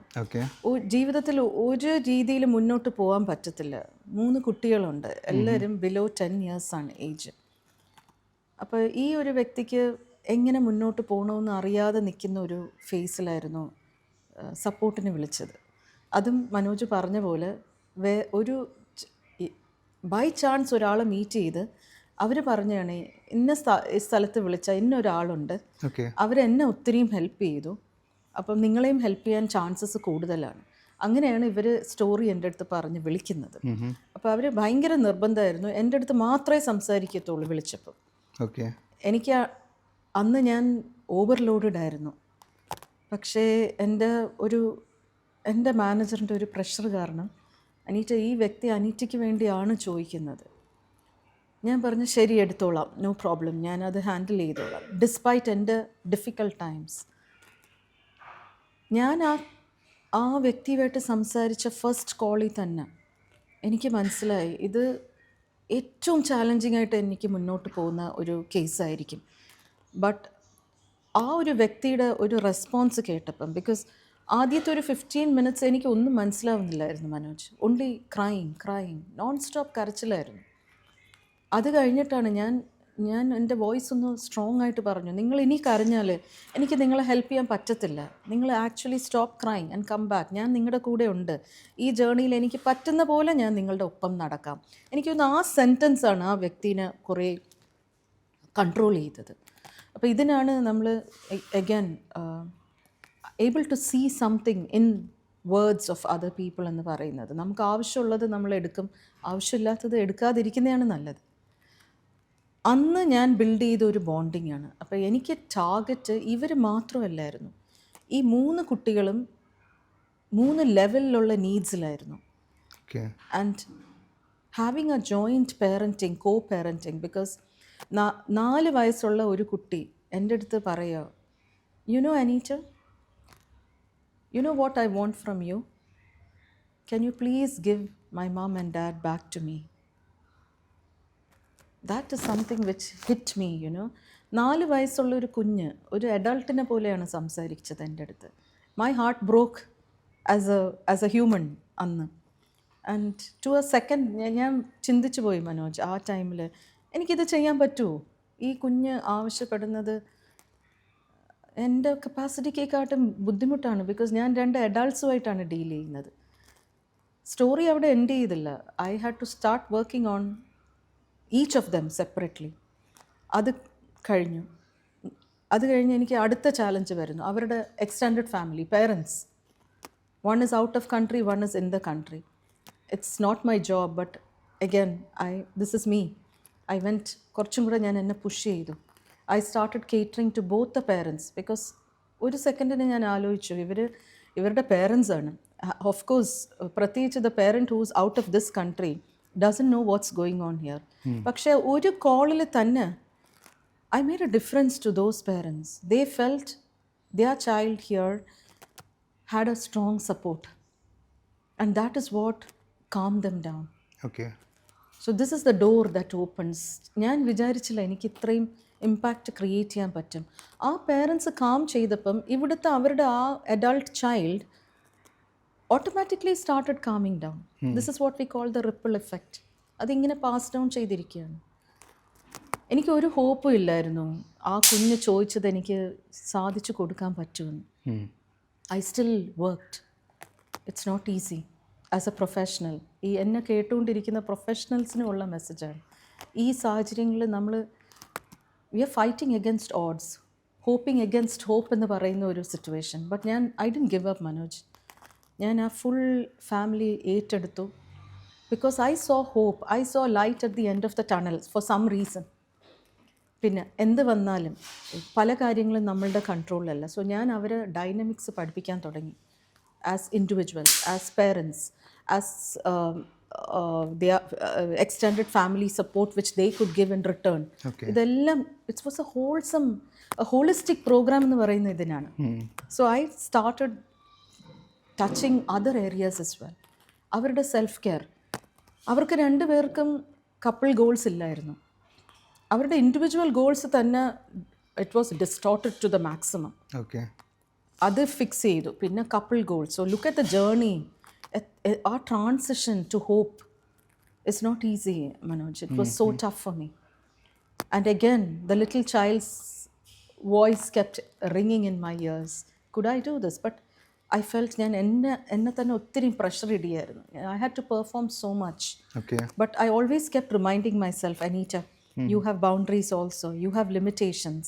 ജീവിതത്തിൽ ഒരു രീതിയിൽ മുന്നോട്ട് പോകാൻ പറ്റത്തില്ല. 3 കുട്ടികളുണ്ട്, എല്ലാവരും ബിലോ 10 years ആണ് ഏജ്. അപ്പോൾ ഈ ഒരു വ്യക്തിക്ക് എങ്ങനെ മുന്നോട്ട് പോകണമെന്ന് അറിയാതെ നിൽക്കുന്ന ഒരു ഫേസിലായിരുന്നു സപ്പോർട്ടിന് വിളിച്ചത്. അതും മനോജ് പറഞ്ഞ പോലെ ഒരു ബൈ ചാൻസ് ഒരാളെ മീറ്റ് ചെയ്ത് അവർ പറഞ്ഞാണ് ഇന്ന സ്ഥലത്ത് വിളിച്ച ഇന്നൊരാളുണ്ട്, അവരെന്നെ ഒത്തിരിയും ഹെൽപ്പ് ചെയ്തു, അപ്പം നിങ്ങളെയും ഹെൽപ്പ് ചെയ്യാൻ ചാൻസസ് കൂടുതലാണ്. അങ്ങനെയാണ് ഇവർ സ്റ്റോറി എൻ്റെ അടുത്ത് പറഞ്ഞ് വിളിക്കുന്നത്. അപ്പോൾ അവർ ഭയങ്കര നിർബന്ധമായിരുന്നു, എൻ്റെ അടുത്ത് മാത്രമേ സംസാരിക്കത്തുള്ളൂ വിളിച്ചപ്പോൾ. എനിക്ക് അന്ന് ഞാൻ ഓവർലോഡഡ് ആയിരുന്നു. പക്ഷേ എൻ്റെ മാനേജറിൻ്റെ ഒരു പ്രഷർ കാരണം അനീറ്റ, ഈ വ്യക്തി അനീറ്റയ്ക്ക് വേണ്ടിയാണ് ചോദിക്കുന്നത്. ഞാൻ പറഞ്ഞു ശരി, എടുത്തോളാം, നോ പ്രോബ്ലം, ഞാനത് ഹാൻഡിൽ ചെയ്തോളാം. ഡിസ്പൈറ്റ് എൻ്റെ ഡിഫിക്കൽട്ട് ടൈംസ്, ഞാൻ ആ വ്യക്തിയുമായിട്ട് സംസാരിച്ച ഫസ്റ്റ് കോളിൽ തന്നെ എനിക്ക് മനസ്സിലായി ഇത് ഏറ്റവും ചാലഞ്ചിങ് ആയിട്ട് എനിക്ക് മുന്നോട്ട് പോകുന്ന ഒരു കേസായിരിക്കും. ബട്ട് ആ ഒരു വ്യക്തിയുടെ ഒരു റെസ്പോൺസ് കേട്ടപ്പം, ബിക്കോസ് ആദ്യത്തെ ഒരു 15 minutes എനിക്ക് ഒന്നും മനസ്സിലാവുന്നില്ലായിരുന്നു Manoj. Only crying non stop കരച്ചിലായിരുന്നു. അത് കഴിഞ്ഞിട്ടാണ് ഞാൻ എൻ്റെ വോയിസ് ഒന്ന് സ്ട്രോങ് ആയിട്ട് പറഞ്ഞു, നിങ്ങൾ ഇനി കരഞ്ഞാൽ എനിക്ക് നിങ്ങളെ ഹെൽപ്പ് ചെയ്യാൻ പറ്റത്തില്ല, നിങ്ങൾ actually stop crying and come back, ഞാൻ നിങ്ങളുടെ കൂടെ ഉണ്ട്, ഈ ജേർണിയിൽ എനിക്ക് പറ്റുന്ന പോലെ ഞാൻ നിങ്ങളുടെ ഒപ്പം നടക്കാം. എനിക്കൊന്ന് ആ സെൻറ്റൻസാണ് ആ വ്യക്തിനെ കുറേ കൺട്രോൾ ചെയ്തത്. അപ്പോൾ ഇതിനാണ് നമ്മൾ again able to see something in words of other people എന്ന് പറയുന്നത്. നമുക്ക് ആവശ്യമുള്ളത് നമ്മൾ എടുക്കും, ആവശ്യമില്ലാത്തത് എടുക്കാതിരിക്കുന്നതാണ് നല്ലത്. അന്ന് ഞാൻ ബിൽഡ് ചെയ്ത ഒരു ബോണ്ടിങ് ആണ്. അപ്പോൾ എനിക്ക് ടാർഗറ്റ് ഇവർ മാത്രമല്ലായിരുന്നു, ഈ 3 കുട്ടികളും 3 ലെവലിലുള്ള നീഡ്സിലായിരുന്നു. And having a joint parenting, co parenting. Because 4 വയസ്സുള്ള ഒരു കുട്ടി എൻ്റെ അടുത്ത് പറയുക, you know Anita, you know what I want from you? Can you please give my mom and dad back to me? That is something which hit me, 4 വയസ്സുള്ള ഒരു കുഞ്ഞ് ഒരു അഡൾട്ടിനെ പോലെയാണ് സംസാരിച്ചത് എൻ്റെ അടുത്ത്. My heart broke as a human അന്ന്. And to a second ഞാൻ ചിന്തിച്ചു പോയി മനോജ്, ആ ടൈമിൽ എനിക്കിത് ചെയ്യാൻ പറ്റുമോ? ഈ കുഞ്ഞ് ആവശ്യപ്പെടുന്നത് എൻ്റെ കപ്പാസിറ്റിക്കേക്കാട്ടും ബുദ്ധിമുട്ടാണ്. ബിക്കോസ് ഞാൻ 2 അഡൾട്ട്സുമായിട്ടാണ് ഡീൽ ചെയ്യുന്നത്. സ്റ്റോറി അവിടെ എൻഡ് ചെയ്തില്ല. I had to start working on each of them separately. അത് കഴിഞ്ഞ് എനിക്ക് അടുത്ത ചാലഞ്ച് വരുന്നു. അവരുടെ extended family, parents. One is out of country, one is in the country. It's not my job, but again, this is me. I went, കുറച്ചും കൂടെ ഞാൻ എന്നെ പുഷ് ചെയ്തു. I started catering to both the parents because ഒരു സെക്കൻഡിന് ഞാൻ ആലോചിച്ചു ഇവരുടെ parents ആണ്. ഓഫ് കോഴ്സ് പ്രത്യേകിച്ച് the parent who's out of this country doesn't know what's going on here. പക്ഷേ ഒരു കോളിൽ തന്നെ I made a difference to those parents. They felt their child here had a strong support. And that is what calmed them down. Okay. So this is the door that opens. ഞാൻ വിചാരിച്ചില്ല എനിക്ക് ഇത്രയും impact create ചെയ്യാൻ പറ്റും. ആ parents calm ചെയ്തപ്പം ഇവിടുത്തെ അവരുടെ ആ adult child automatically started calming down. This is what we call the ripple effect. അതിങ്ങനെ പാസ് ഡൗൺ ചെയ്തിരിക്കുകയാണ്. എനിക്ക് ഒരു ഹോപ്പും ഇല്ലായിരുന്നു ആ കുഞ്ഞ് ചോദിച്ചത് എനിക്ക് സാധിച്ചു കൊടുക്കാൻ പറ്റുമെന്ന്. I still worked. It's not easy as a professional. ഈ എന്നെ കേട്ടുകൊണ്ടിരിക്കുന്ന പ്രൊഫഷണൽസിനുള്ള മെസ്സേജാണ്. ഈ സാഹചര്യങ്ങളിൽ നമ്മൾ we are fighting against odds, hoping against hope എന്ന് പറയുന്ന ഒരു situation. But I didn't give up Manoj. ഞാൻ ആ ഫുൾ ഫാമിലി ഏറ്റെടുത്തു. Because I saw hope, I saw light at the end of the tunnel for some reason. പിന്നെ എന്ത് വന്നാലും പല കാര്യങ്ങളും നമ്മളുടെ കൺട്രോളിലല്ല. സോ ഞാൻ അവരെ ഡൈനമിക്സ് പഠിപ്പിക്കാൻ തുടങ്ങി. As individuals, as parents, as extended family support which they could give in return. ഇതെല്ലാം it's was a holistic program എന്ന് പറയുന്ന ഇതിനാണ്. So I started touching other areas as well. അവരുടെ സെൽഫ് കെയർ. അവർക്ക് രണ്ടുപേർക്കും കപ്പിൾ ഗോൾസ് ഇല്ലായിരുന്നു. അവരുടെ individual goals തന്നെ it was distorted to the maximum. Okay. അത് ഫിക്സ് ചെയ്തു. പിന്നെ couple goals. So look at the journey. ആ transition to hope it's not easy Manoj. It was so tough for me. And again the little child's voice kept റിങ്ങിങ് in my ears. Could I do this? But I felt ഞാൻ എന്നെ തന്നെ ഒത്തിരി pressure ഇടിയായിരുന്നു. I had to perform so much. But I always kept reminding myself, Anita, you have boundaries also, you have limitations.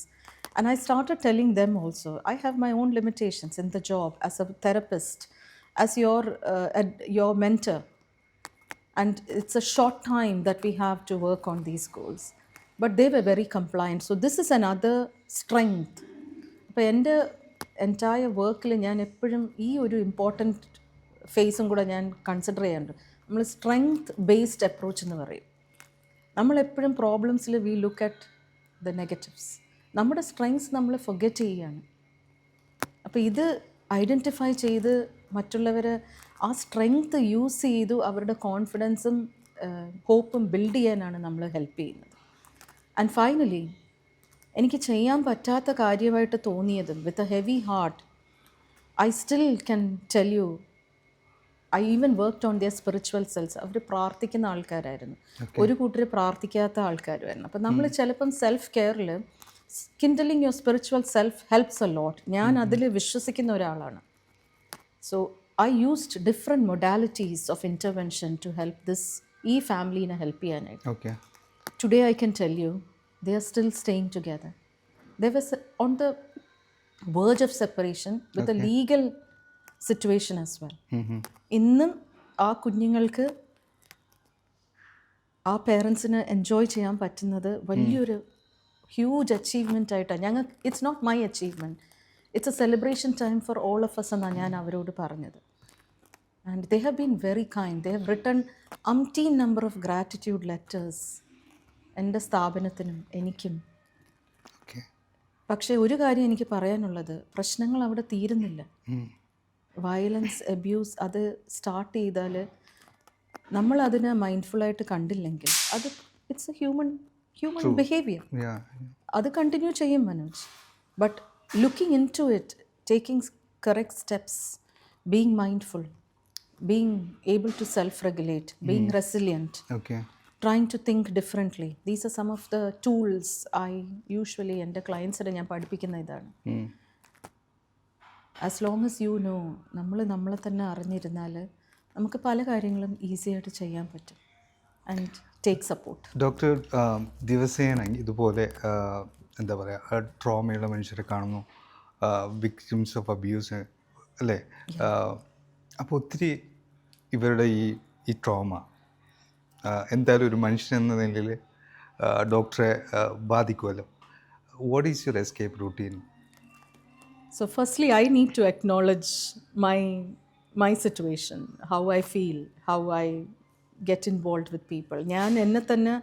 And I started telling them also, I have my own limitations in the job as a therapist, as your mentor. And it's a short time that we have to work on these goals. But they were very compliant. So this is another strength. അപ്പോൾ എൻ്റെ entire വർക്കിൽ ഞാൻ എപ്പോഴും ഈ ഒരു important ഫേസും കൂടെ ഞാൻ കൺസിഡർ ചെയ്യാറുണ്ട്. നമ്മൾ സ്ട്രെങ്ത് ബേസ്ഡ് അപ്രോച്ച് എന്ന് പറയും. നമ്മളെപ്പോഴും പ്രോബ്ലംസിൽ we look at the negatives. നമ്മുടെ സ്ട്രെങ്സ് നമ്മൾ ഫൊഗറ്റ് ചെയ്യുകയാണ്. അപ്പോൾ ഇത് ഐഡൻറ്റിഫൈ ചെയ്ത് മറ്റുള്ളവരെ ആ സ്ട്രെങ്ത് യൂസ് ചെയ്തു അവരുടെ കോൺഫിഡൻസും ഹോപ്പും ബിൽഡ് ചെയ്യാനാണ് നമ്മൾ ഹെൽപ്പ് ചെയ്യുന്നത്. ആൻഡ് ഫൈനലി എനിക്ക് ചെയ്യാൻ പറ്റാത്ത കാര്യമായിട്ട് തോന്നിയതും with a heavy heart I still can tell you, I even worked on their spiritual selves. അവർ പ്രാർത്ഥിക്കുന്ന ആൾക്കാരായിരുന്നു. ഒരു കൂട്ടർ പ്രാർത്ഥിക്കാത്ത ആൾക്കാരുമായിരുന്നു. അപ്പം നമ്മൾ ചിലപ്പം സെൽഫ് കെയറിൽ kindling your spiritual self helps a lot. ഞാൻ അതിൽ വിശ്വസിക്കുന്ന ഒരാളാണ്. So I used different modalities of intervention to help this ഈ ഫാമിലീനെ ഹെൽപ്പ് ചെയ്യാനായിട്ട്. Today I can tell you they are still staying together. They were on the verge of separation with a legal situation as well. ഇന്നും ആ കുഞ്ഞുങ്ങൾക്ക് ആ പേരൻസിന് enjoy ചെയ്യാൻ പറ്റുന്നത് വലിയൊരു ഹ്യൂജ് അച്ചീവ്മെൻ്റ് ആയിട്ടാണ് ഞങ്ങൾക്ക്. It's not my achievement, it's a celebration time for all of us എന്നാണ് ഞാൻ അവരോട് പറഞ്ഞത്. And they have been very kind. They have written umpteen number of gratitude letters എൻ്റെ സ്ഥാപനത്തിനും എനിക്കും. പക്ഷേ ഒരു കാര്യം എനിക്ക് പറയാനുള്ളത്, പ്രശ്നങ്ങൾ അവിടെ തീരുന്നില്ല. വയലൻസ്, അബ്യൂസ് അത് സ്റ്റാർട്ട് ചെയ്താൽ നമ്മൾ അതിനെ മൈൻഡ്ഫുള്ളായിട്ട് കണ്ടില്ലെങ്കിൽ അത് ഇറ്റ്സ് എ ഹ്യൂമൻ ബിഹേവിയർ. അത് കണ്ടിന്യൂ ചെയ്യും Manoj. But looking in to it, taking correct steps, being mindful, being able to self regulate, being resilient, trying to think differently. These are some of the tools I usually എൻ്റെ ക്ലയൻസിനെ ഞാൻ പഠിപ്പിക്കുന്ന ഇതാണ്. As long as you know, നമ്മളെ തന്നെ അറിഞ്ഞിരുന്നാൽ നമുക്ക് പല കാര്യങ്ങളും easy ആയിട്ട് ചെയ്യാൻ പറ്റും. And take support. ഡോക്ടർ, ദിവസേന ഇതുപോലെ എന്താ പറയുക, ട്രോമയുള്ള മനുഷ്യരെ കാണുന്നു, വിക്ടിംസ് ഓഫ് അബ്യൂസ് അല്ലേ, അപ്പോൾ ഒത്തിരി ഇവരുടെ ഈ ട്രോമ എന്തായാലും ഒരു മനുഷ്യൻ എന്ന നിലയിൽ ഡോക്ടറെ ബാധിക്കുമല്ലോ. What is your escape routine? So firstly, I need to acknowledge my situation, how I feel, how I get involved with people. ഞാൻ എന്നെ തന്നെ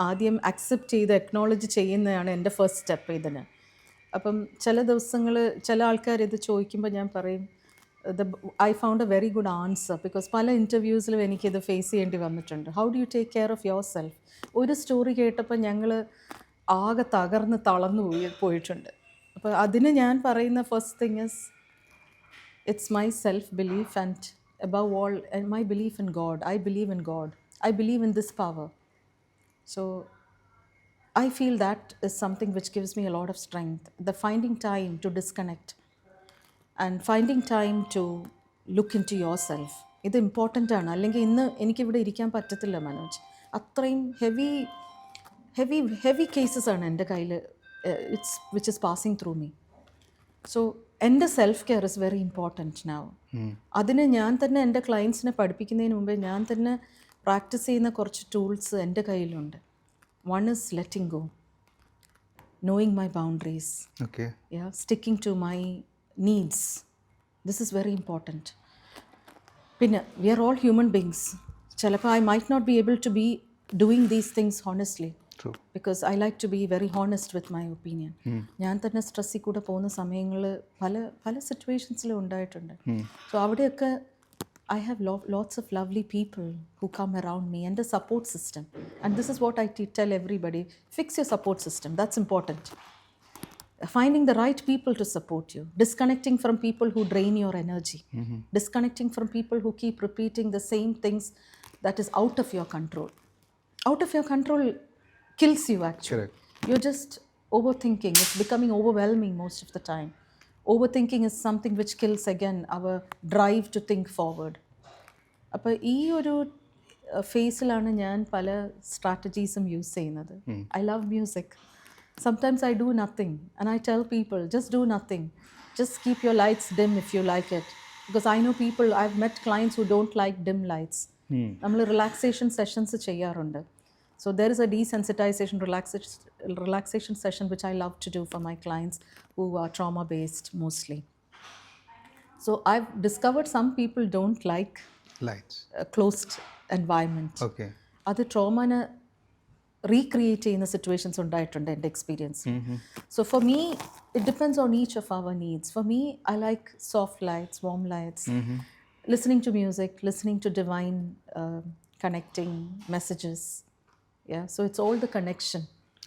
ആദ്യം അക്സെപ്റ്റ് ചെയ്ത് അക്നോളജ് ചെയ്യുന്നതാണ് എൻ്റെ ഫസ്റ്റ് സ്റ്റെപ്പ് ഇതിന്. അപ്പം ചില ദിവസങ്ങൾ ചില ആൾക്കാർ ഇത് ചോദിക്കുമ്പോൾ ഞാൻ പറയും I found A very good answer, because പല ഇൻ്റർവ്യൂസിലും എനിക്കിത് ഫേസ് ചെയ്യേണ്ടി വന്നിട്ടുണ്ട്. How do you take care of your self? ഒരു സ്റ്റോറി കേട്ടപ്പോൾ ഞങ്ങൾ ആകെ തകർന്ന് തളർന്നു പോയിട്ടുണ്ട്. അപ്പോൾ അതിന് ഞാൻ പറയുന്ന first thing is it's my self belief and above all my belief in God. I believe in God. I believe in this power. So I feel that is something which gives me a lot of strength. The finding time to disconnect and finding time to look into yourself. ഇത് important ആണ്. അല്ലെങ്കിൽ ഇന്ന് എനിക്കിവിടെ ഇരിക്കാൻ പറ്റത്തില്ല മനോജ്. അത്രയും heavy cases ആണ് എൻ്റെ കയ്യിൽ which is passing through me. So എൻ്റെ self care is very important now. അതിന് ഞാൻ തന്നെ എൻ്റെ ക്ലയൻസിനെ പഠിപ്പിക്കുന്നതിന് മുമ്പേ ഞാൻ തന്നെ പ്രാക്ടീസ് ചെയ്യുന്ന കുറച്ച് ടൂൾസ് എൻ്റെ കയ്യിലുണ്ട്. One is letting go, knowing my boundaries, okay, sticking to my needs. This is very important. പിന്നെ we are all human beings. ചിലപ്പോൾ I might not be able to be doing these things honestly, true, because I like to be very honest with my opinion. ഞാൻ തന്നെ സ്ട്രെസ്സിൽ കൂടെ പോകുന്ന സമയങ്ങൾ പല സിറ്റുവേഷൻസിലും ഉണ്ടായിട്ടുണ്ട്. So അവിടെയൊക്കെ I have lots of lovely people who come around me and a support system. And this is what I tell everybody. Fix your support system. That's important. Finding the right people to support you. Disconnecting from people who drain your energy. Disconnecting from people who keep repeating the same things that is out of your control. Out of your control kills you actually. correct. You're just overthinking. It's becoming overwhelming most of the time. Overthinking is something which kills again our drive to think forward. അപ്പോൾ ഈ ഒരു ഫേസിലാണ് ഞാൻ പല സ്ട്രാറ്റജീസും use ചെയ്യുന്നത്. I love music. Sometimes I do nothing and I tell people just do nothing. Just keep your lights dim if you like it. Because I know people, I have met clients who don't like dim lights. നമ്മൾ relaxation sessions ചെയ്യാറുണ്ട്. So there is a desensitization relaxation session which I love to do for my clients who are trauma based mostly. So I've discovered some people don't like lights, a closed environment. Okay, അത് ട്രോമനെ recreate ചെയ്യുന്ന situations ഉണ്ടായിട്ടുണ്ട് എൻ്റെ experience. So for me it depends on each of our needs. For me I like soft lights, warm lights, listening to music, listening to divine connecting messages. Yeah, so it's all the connection.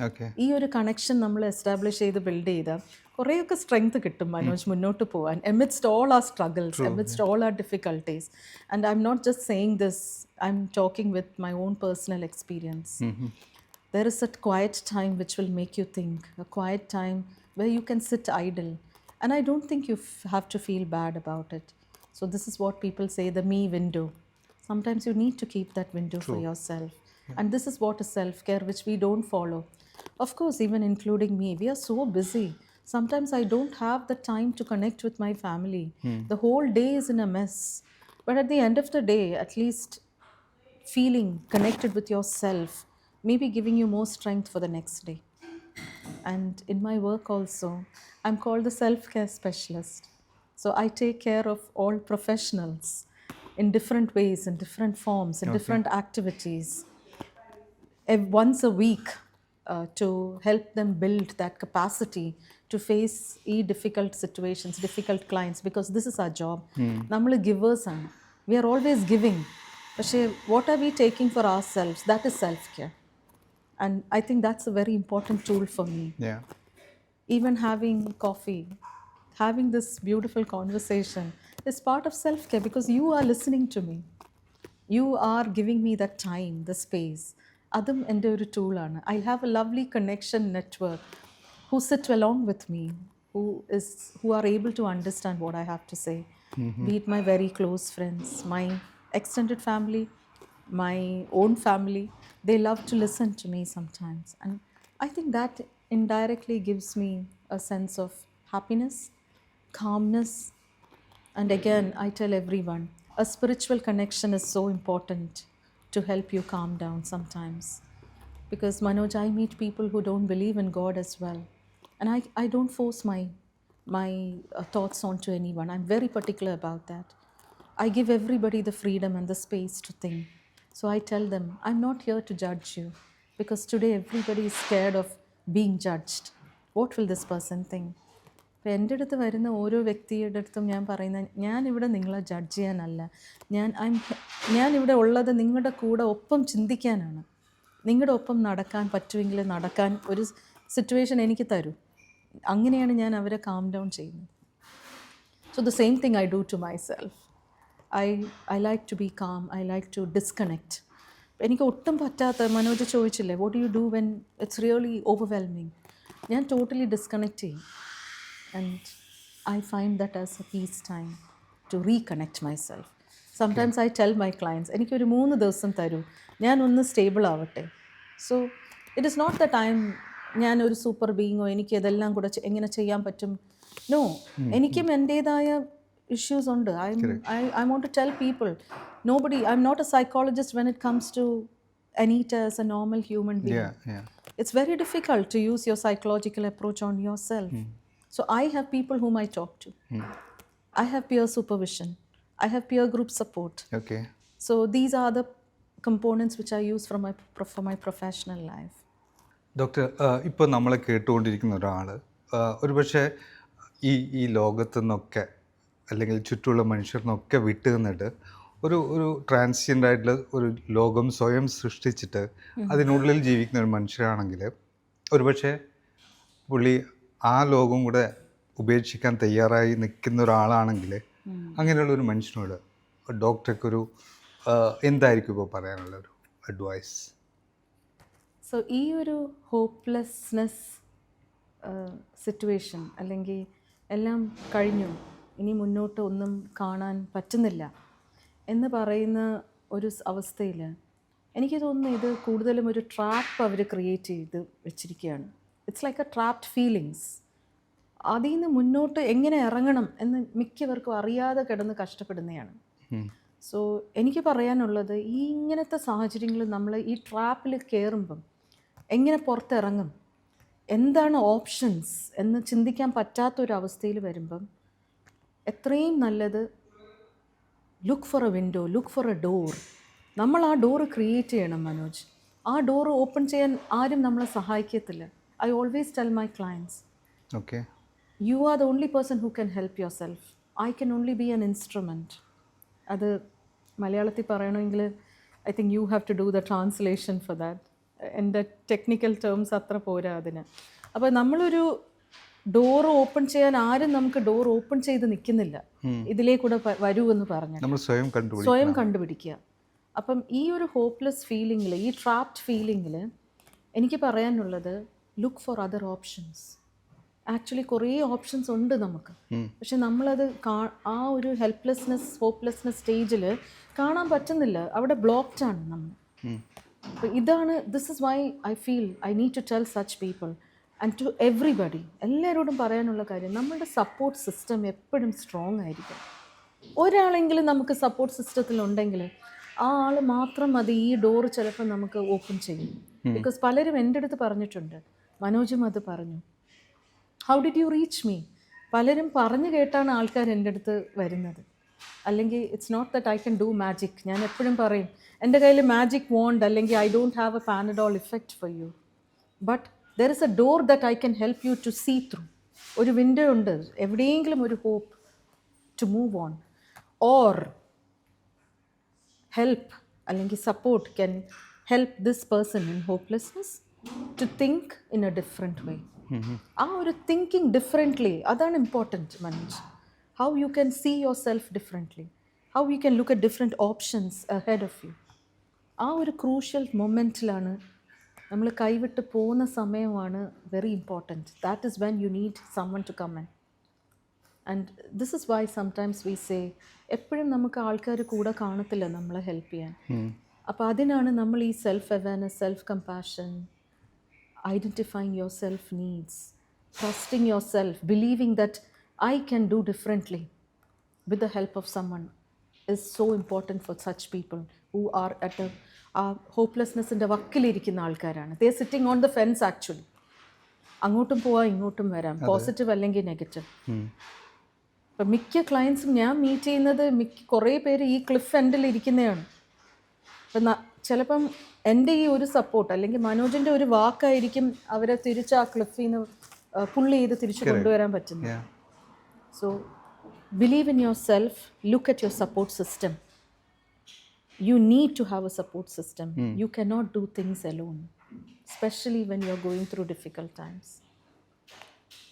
Okay, ഈ ഒരു connection നമ്മൾ establish ചെയ്ത് build ചെയ്താൽ കുറേയൊക്കെ strength കിട്ടും മനോജ് മുന്നോട്ട് പോകാൻ. amidst all our struggles, amidst all our difficulties. And I'm not just saying this, I'm talking with my own personal experience. There is a quiet time which will make you think, a quiet time where you can sit idle. And I don't think you have to feel bad about it. So this is what people say, the me window. Sometimes you need to keep that window for yourself. And this is what is self-care, which we don't follow. Of course, even including me, we are so busy. Sometimes I don't have the time to connect with my family. The whole day is in a mess. But at the end of the day, at least feeling connected with yourself, maybe giving you more strength for the next day. And in my work also, I'm called the self-care specialist. So I take care of all professionals in different ways, in different forms, in different activities. Once a week to help them build that capacity to face difficult situations, difficult clients, because this is our job. നമ്മൾ givers ആണ്. We are always giving. പക്ഷേ what are we taking for ourselves? That is self-care. And I think that's a very important tool for me. yeah, Even having coffee, having this beautiful conversation is part of self-care, because you are listening to me. You are giving me that time, the space. അതും എൻ്റെ ഒരു ടൂളാണ്. I have a lovely connection network who sit along with me, who are able to understand what I have to say. Be it my very close friends, my extended family, my own family, they love to listen to me sometimes. And I think that indirectly gives me a sense of happiness, calmness. And again, I tell everyone, a spiritual connection is so important to help you calm down sometimes. Because Manoj, I meet people who don't believe in God as well. And I don't force my thoughts onto anyone. I'm very particular about that. I give everybody the freedom and the space to think. So I tell them, I'm not here to judge you. Because today everybody is scared of being judged. What will this person think? അപ്പോൾ എൻ്റെ അടുത്ത് വരുന്ന ഓരോ വ്യക്തിയുടെ അടുത്തും ഞാൻ പറയുന്നത്, ഞാനിവിടെ നിങ്ങളെ ജഡ്ജ് ചെയ്യാനല്ല, ഞാനിവിടെ ഉള്ളത് നിങ്ങളുടെ കൂടെ ഒപ്പം ചിന്തിക്കാനാണ്. നിങ്ങളുടെ ഒപ്പം നടക്കാൻ പറ്റുമെങ്കിൽ നടക്കാൻ ഒരു സിറ്റുവേഷൻ എനിക്ക് തരൂ. അങ്ങനെയാണ് ഞാൻ അവരെ കാം ഡൗൺ ചെയ്യുന്നത്. So the same thing I do to myself. I like to be calm. I like to disconnect. എനിക്ക് ഒട്ടും പറ്റാത്ത, മനോജ് ചോദിച്ചില്ലേ what you do when it's really overwhelming, ഞാൻ ടോട്ടലി ഡിസ്കണക്ട് ചെയ്യും. And I find that as a peace time to reconnect myself. Sometimes I tell my clients, എനിക്കൊരു 3 ദിവസം തരൂ, ഞാനൊന്ന് സ്റ്റേബിൾ ആവട്ടെ. So it is not the time ഞാനൊരു super ബീയിങ്ങോ എനിക്ക് ഇതെല്ലാം കൂടെ എങ്ങനെ ചെയ്യാൻ പറ്റും. നോ, എനിക്കും എൻ്റേതായ issues ഉണ്ട്. I want to tell people, I'm not a psychologist when it comes to Anita as a normal human being. It's very difficult to use your psychological approach on yourself. So I have people whom I talk to. I have peer supervision. I have peer group support. Okay. So these are the components which I use for my professional life. Doctor, ഇപ്പോൾ നമ്മളെ കേട്ടുകൊണ്ടിരിക്കുന്ന ഒരാൾ ഒരുപക്ഷെ ഈ ലോകത്തു നിന്നൊക്കെ അല്ലെങ്കിൽ ചുറ്റുമുള്ള മനുഷ്യർന്നൊക്കെ വിട്ടു നിന്നിട്ട് ഒരു ട്രാൻസിയൻ്റ് ആയിട്ടുള്ള ഒരു ലോകം സ്വയം സൃഷ്ടിച്ചിട്ട് അതിനുള്ളിൽ ജീവിക്കുന്ന ഒരു മനുഷ്യരാണെങ്കിൽ ഒരുപക്ഷെ പുള്ളി ആ ലോകം കൂടെ ഉപേക്ഷിക്കാൻ തയ്യാറായി നിൽക്കുന്ന ഒരാളാണെങ്കിൽ അങ്ങനെയുള്ള ഒരു മനുഷ്യനോട് ഡോക്ടർക്കൊരു എന്തായിരിക്കും ഇപ്പോൾ പറയാനുള്ള ഒരു അഡ്വൈസ്? സോ ഈ ഒരു ഹോപ്പ്ലെസ്നെസ് സിറ്റുവേഷൻ, അല്ലെങ്കിൽ എല്ലാം കഴിഞ്ഞു, ഇനി മുന്നോട്ട് ഒന്നും കാണാൻ പറ്റുന്നില്ല എന്ന് പറയുന്ന ഒരു അവസ്ഥയിൽ എനിക്ക് തോന്നുന്നു ഇത് കൂടുതലും ഒരു ട്രാപ്പ് അവർ ക്രിയേറ്റ് ചെയ്ത് വെച്ചിരിക്കുകയാണ്. It's like A trapped feelings. അതിൽ നിന്ന് മുന്നോട്ട് എങ്ങനെ ഇറങ്ങണം എന്ന് മിക്കവർക്കും അറിയാതെ കിടന്ന് കഷ്ടപ്പെടുന്നതാണ്. സോ എനിക്ക് പറയാനുള്ളത്, ഈ ഇങ്ങനത്തെ സാഹചര്യങ്ങളിൽ നമ്മൾ ഈ ട്രാപ്പിൽ കയറുമ്പം എങ്ങനെ പുറത്തിറങ്ങും, എന്താണ് ഓപ്ഷൻസ് എന്ന് ചിന്തിക്കാൻ പറ്റാത്തൊരവസ്ഥയിൽ വരുമ്പം എത്രയും നല്ലത് look for A window, look for A door. നമ്മൾ ആ ഡോറ് ക്രിയേറ്റ് ചെയ്യണം മനോജ്. ആ ഡോറ് ഓപ്പൺ ചെയ്യാൻ ആരും നമ്മളെ സഹായിക്കത്തില്ല. I always tell my clients, okay, you are the only person who can help yourself. I can only be an instrument. അത് മലയാളത്തിൽ പറയണമെങ്കിൽ I think you have to do the translation for that. എൻ്റെ technical terms അത്ര പോരാ അതിന്. അപ്പോൾ നമ്മളൊരു door open ചെയ്യാൻ ആരും നമുക്ക് ഡോർ ഓപ്പൺ ചെയ്ത് നിൽക്കുന്നില്ല. ഇതിലേ കൂടെ വരൂ എന്ന് പറഞ്ഞു സ്വയം കണ്ടുപിടിക്കുക. അപ്പം ഈ ഒരു ഹോപ്പ്ലെസ് ഫീലിങ്ങിൽ, ഈ ട്രാപ്ഡ് ഫീലിങ്ങിൽ എനിക്ക് പറയാനുള്ളത്, look for other options. Actually കുറേ ഓപ്ഷൻസ് ഉണ്ട് നമുക്ക്, പക്ഷെ നമ്മളത് ആ ഒരു ഹെൽപ്ലെസ്നെസ്, ഹോപ്പ്ലെസ്നെസ് സ്റ്റേജിൽ കാണാൻ പറ്റുന്നില്ല. അവിടെ ബ്ലോക്ക്ഡ് ആണ് നമ്മൾ. അപ്പോൾ ഇതാണ്, this is why I feel I need to tell such people and to everybody, എല്ലാവരോടും പറയാനുള്ള കാര്യം, നമ്മളുടെ സപ്പോർട്ട് സിസ്റ്റം എപ്പോഴും സ്ട്രോങ് ആയിരിക്കും. ഒരാളെങ്കിലും നമുക്ക് സപ്പോർട്ട് സിസ്റ്റത്തിലുണ്ടെങ്കിൽ ആ ആൾ മാത്രം മതി ഈ ഡോറ് ചിലപ്പോൾ നമുക്ക് ഓപ്പൺ ചെയ്യും. ബിക്കോസ് പലരും എൻ്റെ അടുത്ത് പറഞ്ഞിട്ടുണ്ട്, മനോജും അത് പറഞ്ഞു, how did you reach me? പലരും പറഞ്ഞു കേട്ടാണ് ആൾക്കാർ എൻ്റെ അടുത്ത് വരുന്നത്. അല്ലെങ്കിൽ it's not that I can do magic. ഞാൻ എപ്പോഴും പറയും, എൻ്റെ കയ്യിൽ മാജിക് വോണ്ട് അല്ലെങ്കിൽ I don't have a Panadol effect for you, but there is a door that I can help you to see through. ഒരു വിൻഡോ ഉണ്ട്, എവിടെയെങ്കിലും ഒരു hope to move on. Or help അല്ലെങ്കിൽ support can help this person in hopelessness to think in a different way. ആ ഒരു thinking differently, അതാണ് important Manoj. How you can see yourself differently, how you can look at different options ahead of you. ആ ഒരു crucial മൊമെൻറ്റിലാണ് നമ്മൾ കൈവിട്ട് പോകുന്ന സമയമാണ് very important. That is when you need summon to come in. And this is why sometimes we say, എപ്പോഴും നമുക്ക് ആൾക്കാർ കൂടെ കാണത്തില്ല നമ്മളെ ഹെൽപ്പ് ചെയ്യാൻ. അപ്പോൾ അതിനാണ് നമ്മൾ ഈ self awareness, self compassion, identifying your self needs, trusting yourself, believing that I can do differently with the help of someone. is so important for such people who are at a hopelessness-ന്റെ വക്കിലിരിക്കുന്ന ആൾക്കാരാണ്. They are sitting on the fence actually. അങ്ങോട്ടും പോവാം ഇങ്ങോട്ടും വരാം, positive അല്ലെങ്കിൽ negative. ഇപ്പം മിക്ക ക്ലയൻസും ഞാൻ meet ചെയ്യുന്നത് കുറേ പേര് ഈ ക്ലിഫ് എൻഡിൽ ഇരിക്കുന്നതാണ്. അപ്പം ചിലപ്പം എൻ്റെ ഈ ഒരു സപ്പോർട്ട് അല്ലെങ്കിൽ മനോജിൻ്റെ ഒരു വാക്കായിരിക്കും അവരെ തിരിച്ച് ആ ക്ലിഫിൽ നിന്ന് പുള്ളി ചെയ്ത് തിരിച്ചു കൊണ്ടുവരാൻ പറ്റുന്നത്. So believe in yourself, look at your support system. You need to have a support system. You cannot do things alone, especially when you're going through difficult times.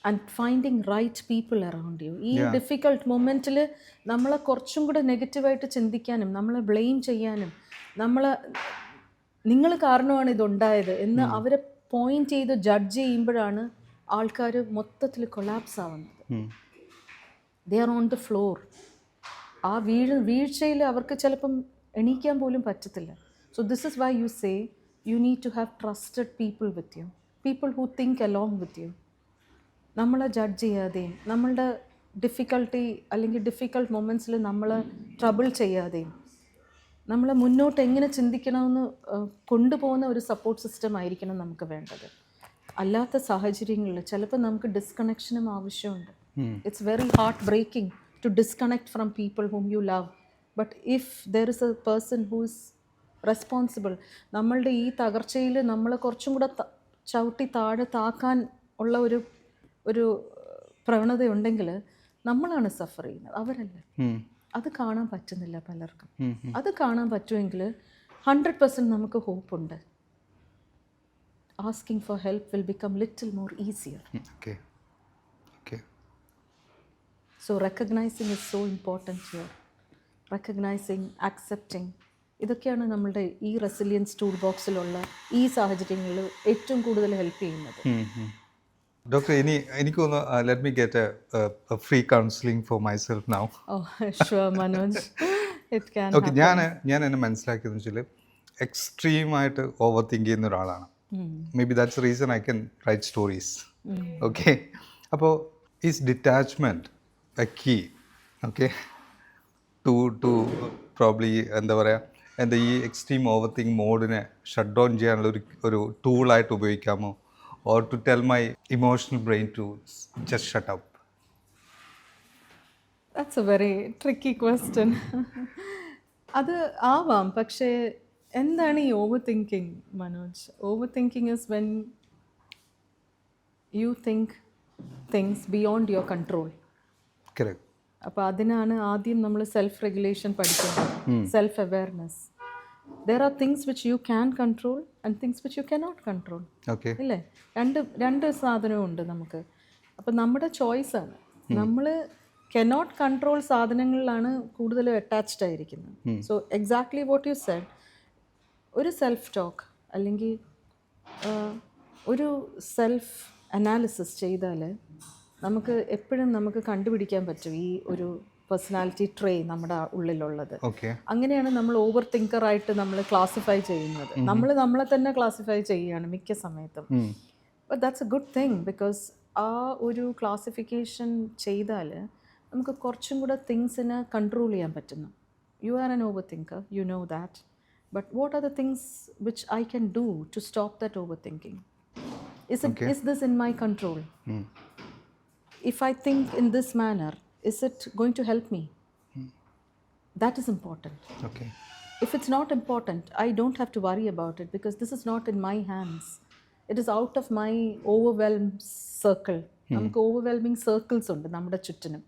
And finding right people around you. ഈ difficult മൊമെൻറ്റിൽ നമ്മളെ കുറച്ചും കൂടെ നെഗറ്റീവായിട്ട് ചിന്തിക്കാനും നമ്മളെ blame ചെയ്യാനും നിങ്ങൾ കാരണമാണ് ഇതുണ്ടായത് എന്ന് അവരെ പോയിന്റ് ചെയ്ത് ജഡ്ജ് ചെയ്യുമ്പോഴാണ് ആൾക്കാർ മൊത്തത്തിൽ കൊളാപ്സ് ആവുന്നത്. They are on the floor. ആ വീഴ്ചയിൽ അവർക്ക് ചിലപ്പം എണീക്കാൻ പോലും പറ്റത്തില്ല. So this is why you say you need to have trusted people with you, people who think along with you. നമ്മളെ ജഡ്ജ് ചെയ്യാതെയും നമ്മളുടെ ഡിഫിക്കൽട്ടി അല്ലെങ്കിൽ ഡിഫിക്കൽട്ട് മൊമെൻറ്റ്സിൽ നമ്മളെ ട്രബിൾ ചെയ്യാതെയും നമ്മളെ മുന്നോട്ട് എങ്ങനെ ചിന്തിക്കണമെന്ന് കൊണ്ടുപോകുന്ന ഒരു സപ്പോർട്ട് സിസ്റ്റം ആയിരിക്കണം നമുക്ക് വേണ്ടത്. അല്ലാത്ത സാഹചര്യങ്ങളിൽ ചിലപ്പോൾ നമുക്ക് ഡിസ്കണക്ഷനും ആവശ്യമുണ്ട്. It's very heartbreaking to disconnect from people whom you love. But if there is a person who is responsible, നമ്മളുടെ ഈ തകർച്ചയിൽ നമ്മളെ കുറച്ചും കൂടെ ചവിട്ടി താഴെ താക്കാൻ ഉള്ള ഒരു പ്രവണതയുണ്ടെങ്കിൽ നമ്മളാണ് സഫർ ചെയ്യുന്നത്, അവരല്ല. അത് കാണാൻ പറ്റുന്നില്ല പലർക്കും. അത് കാണാൻ പറ്റുമെങ്കിൽ 100% നമുക്ക് ഹോപ്പുണ്ട്. Asking for help will become little more easier. Okay. So recognizing is so important here. Recognizing, accepting. ഇതൊക്കെയാണ് നമ്മളുടെ ഈ റെസിലിയൻസ് ടൂൾ ബോക്സിലുള്ള ഈ സാഹചര്യങ്ങളിൽ ഏറ്റവും കൂടുതൽ ഹെൽപ്പ് ചെയ്യുന്നത്. ഡോക്ടർ, എനിക്ക് തോന്നുന്നു let me get a free counselling for myself now. Sure Manoj, it can. Okay, ഞാൻ എന്നെ മനസ്സിലാക്കിയതെന്ന് വെച്ചാൽ എക്സ്ട്രീമായിട്ട് ഓവർ തിങ്ക് ചെയ്യുന്ന ഒരാളാണ്. Maybe that's reason I can write stories. Okay, അപ്പോൾ is detachment a key, okay, to probably എന്താ പറയുക, എന്താ ഈ എക്സ്ട്രീം ഓവർ തിങ്ക് മോഡിനെ ഷട്ട് ഡൗൺ ചെയ്യാനുള്ള ഒരു ടൂളായിട്ട് ഉപയോഗിക്കാമോ? Or to tell my emotional brain to just shut up? That's a very tricky question. അത് ആവാം, പക്ഷേ എന്താണ് ഈ over thinking Manoj? Over thinking is when you think things beyond your control. Correct. അപ്പോൾ അതിനാണ് ആദ്യം നമ്മൾ സെൽഫ് റെഗുലേഷൻ പഠിക്കുന്നത്, self awareness. There are things which you can control and things which you cannot control. Okay, ഇല്ലേ? രണ്ട് സാധനവും ഉണ്ട് നമുക്ക്. അപ്പം നമ്മുടെ ചോയ്സാണ്. നമ്മൾ കനോട്ട് കൺട്രോൾ സാധനങ്ങളിലാണ് കൂടുതലും അറ്റാച്ച്ഡ് ആയിരിക്കുന്നത്. So exactly what you said, ഒരു സെൽഫ് ടോക്ക് അല്ലെങ്കിൽ ഒരു സെൽഫ് അനാലിസിസ് ചെയ്താൽ നമുക്ക് എപ്പോഴും നമുക്ക് കണ്ടുപിടിക്കാൻ പറ്റും ഈ ഒരു പേഴ്സണാലിറ്റി ട്രേ നമ്മുടെ ഉള്ളിലുള്ളത്. അങ്ങനെയാണ് നമ്മൾ ഓവർ തിങ്കറായിട്ട് നമ്മൾ ക്ലാസിഫൈ ചെയ്യുന്നത്. നമ്മളെ തന്നെ ക്ലാസിഫൈ ചെയ്യുകയാണ് മിക്ക സമയത്തും. But that's a good thing, because ആ ഒരു ക്ലാസിഫിക്കേഷൻ ചെയ്താൽ നമുക്ക് കുറച്ചും കൂടെ തിങ്സിനെ കൺട്രോൾ ചെയ്യാൻ പറ്റുന്നു. You are an overthinker, you know that. But what are the things which I can do to stop that overthinking? Is this in my control? If I think in this manner, is it going to help me? That is important. Okay. If it's not important, I don't have to worry about it, because this is not in my hands. It is out of my overwhelmed circle. നമുക്ക് overwhelming circles ഉണ്ട് നമ്മുടെ ചുറ്റിനും.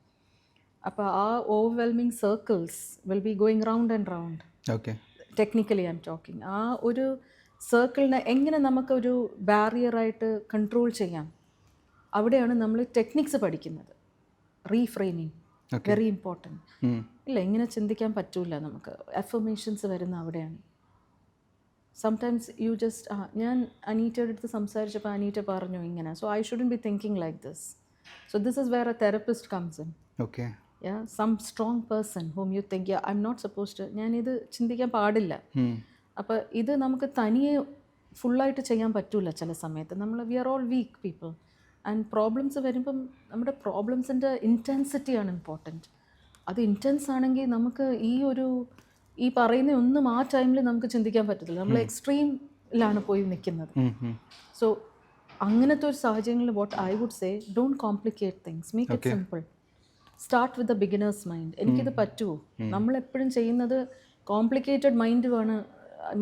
അപ്പോൾ ആ overwhelming circles will be going round and round. Okay. Technically I'm talking. ആ ഒരു സർക്കിളിനെ എങ്ങനെ നമുക്കൊരു ബാരിയറായിട്ട് കൺട്രോൾ ചെയ്യാം, അവിടെയാണ് നമ്മൾ ടെക്നിക്സ് പഠിക്കുന്നത്. റീഫ്രെയിമിങ് വെരി ഇമ്പോർട്ടൻറ്റ്. ഇല്ല, ഇങ്ങനെ ചിന്തിക്കാൻ പറ്റൂല നമുക്ക്. അഫർമേഷൻസ് വരുന്ന അവിടെയാണ്. സംടൈംസ് യു ജസ്റ്റ് ഞാൻ അനീറ്റയുടെ അടുത്ത് സംസാരിച്ചപ്പോൾ അനീറ്റ പറഞ്ഞു ഇങ്ങനെ, so I shouldn't be thinking like this. So this is where a therapist comes in. Okay. Some strong person whom you think I am not suppose to, ഞാനിത് ചിന്തിക്കാൻ പാടില്ല. അപ്പോൾ ഇത് നമുക്ക് തനിയെ ഫുള്ളായിട്ട് ചെയ്യാൻ പറ്റില്ല. ചില സമയത്ത് we are all weak people, and problems വരുമ്പം നമ്മുടെ പ്രോബ്ലംസിൻ്റെ ഇൻറ്റൻസിറ്റിയാണ് ഇമ്പോർട്ടൻറ്റ്. അത് ഇൻറ്റൻസ് ആണെങ്കിൽ നമുക്ക് ഈ പറയുന്ന ഒന്നും ആ ടൈമിൽ നമുക്ക് ചിന്തിക്കാൻ പറ്റത്തില്ല. നമ്മൾ എക്സ്ട്രീമിലാണ് പോയി നിൽക്കുന്നത്. സോ അങ്ങനത്തെ ഒരു സാഹചര്യങ്ങളിൽ what I would say, don't complicate things, make it simple. Start with the beginner's mind. എനിക്കിത് പറ്റുമോ? നമ്മളെപ്പോഴും ചെയ്യുന്നത് കോംപ്ലിക്കേറ്റഡ്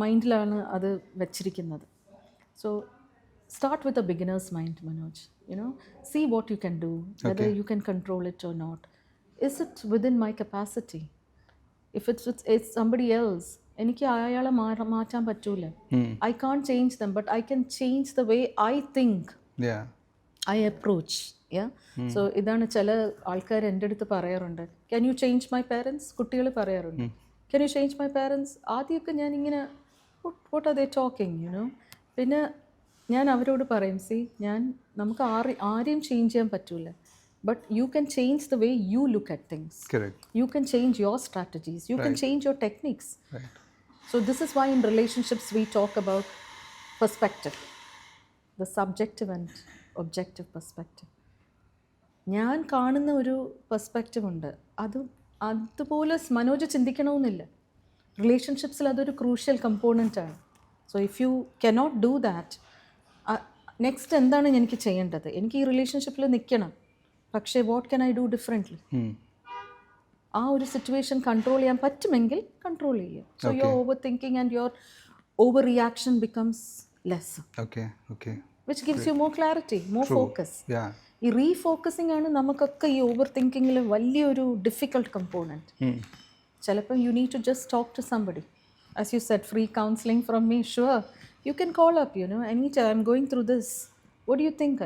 മൈൻഡിലാണ് അത് വെച്ചിരിക്കുന്നത്. So start with a beginner's mind, Manoj. See what you can do, whether you can control it or not. Is it within my capacity? If it's somebody else, എനിക്ക് അയാളെ മാറ്റാൻ പറ്റൂല. I can't change them, but I can change the way I think, I approach. So ഇതാണ് ചില ആൾക്കാർ എൻ്റെ അടുത്ത് പറയാറുണ്ട്, can you change my parents? കുട്ടികൾ പറയാറുണ്ട്, can you change my parents? ആദ്യമൊക്കെ ഞാൻ ഇങ്ങനെ what are they talking, പിന്നെ ഞാൻ അവരോട് പറയും, നമുക്ക് ആരെയും ചേഞ്ച് ചെയ്യാൻ പറ്റൂല, but you can change the way you look at things. You can change your strategies, you can change your techniques. So this is why in relationships we talk about perspective, the subjective and objective perspective. ഞാൻ കാണുന്ന ഒരു perspective ഉണ്ട്, അതുപോലെ മനോജ് ചിന്തിക്കണമെന്നില്ല. റിലേഷൻഷിപ്സിൽ അതൊരു crucial കമ്പോണൻ്റാണ്. So if you cannot do that, next എന്താണ് എനിക്ക് ചെയ്യേണ്ടത്? എനിക്ക് ഈ റിലേഷൻഷിപ്പിൽ നിൽക്കണം, പക്ഷേ what can I do differently? ആ ഒരു സിറ്റുവേഷൻ കൺട്രോൾ ചെയ്യാൻ പറ്റുമെങ്കിൽ കൺട്രോൾ ചെയ്യുക. So your over thinking and your over reaction becomes less, which gives you more clarity, more focus. ഈ റീഫോക്കസിങ് ആണ് നമുക്കൊക്കെ ഈ ഓവർ തിങ്കിങ്ങിൽ വലിയൊരു ഡിഫിക്കൾട്ട് കമ്പോണൻറ്റ്. ചിലപ്പോൾ you need to just talk to somebody. As you said, free counseling from me, sure. You can call up, anytime, I'm going through this. What do you think?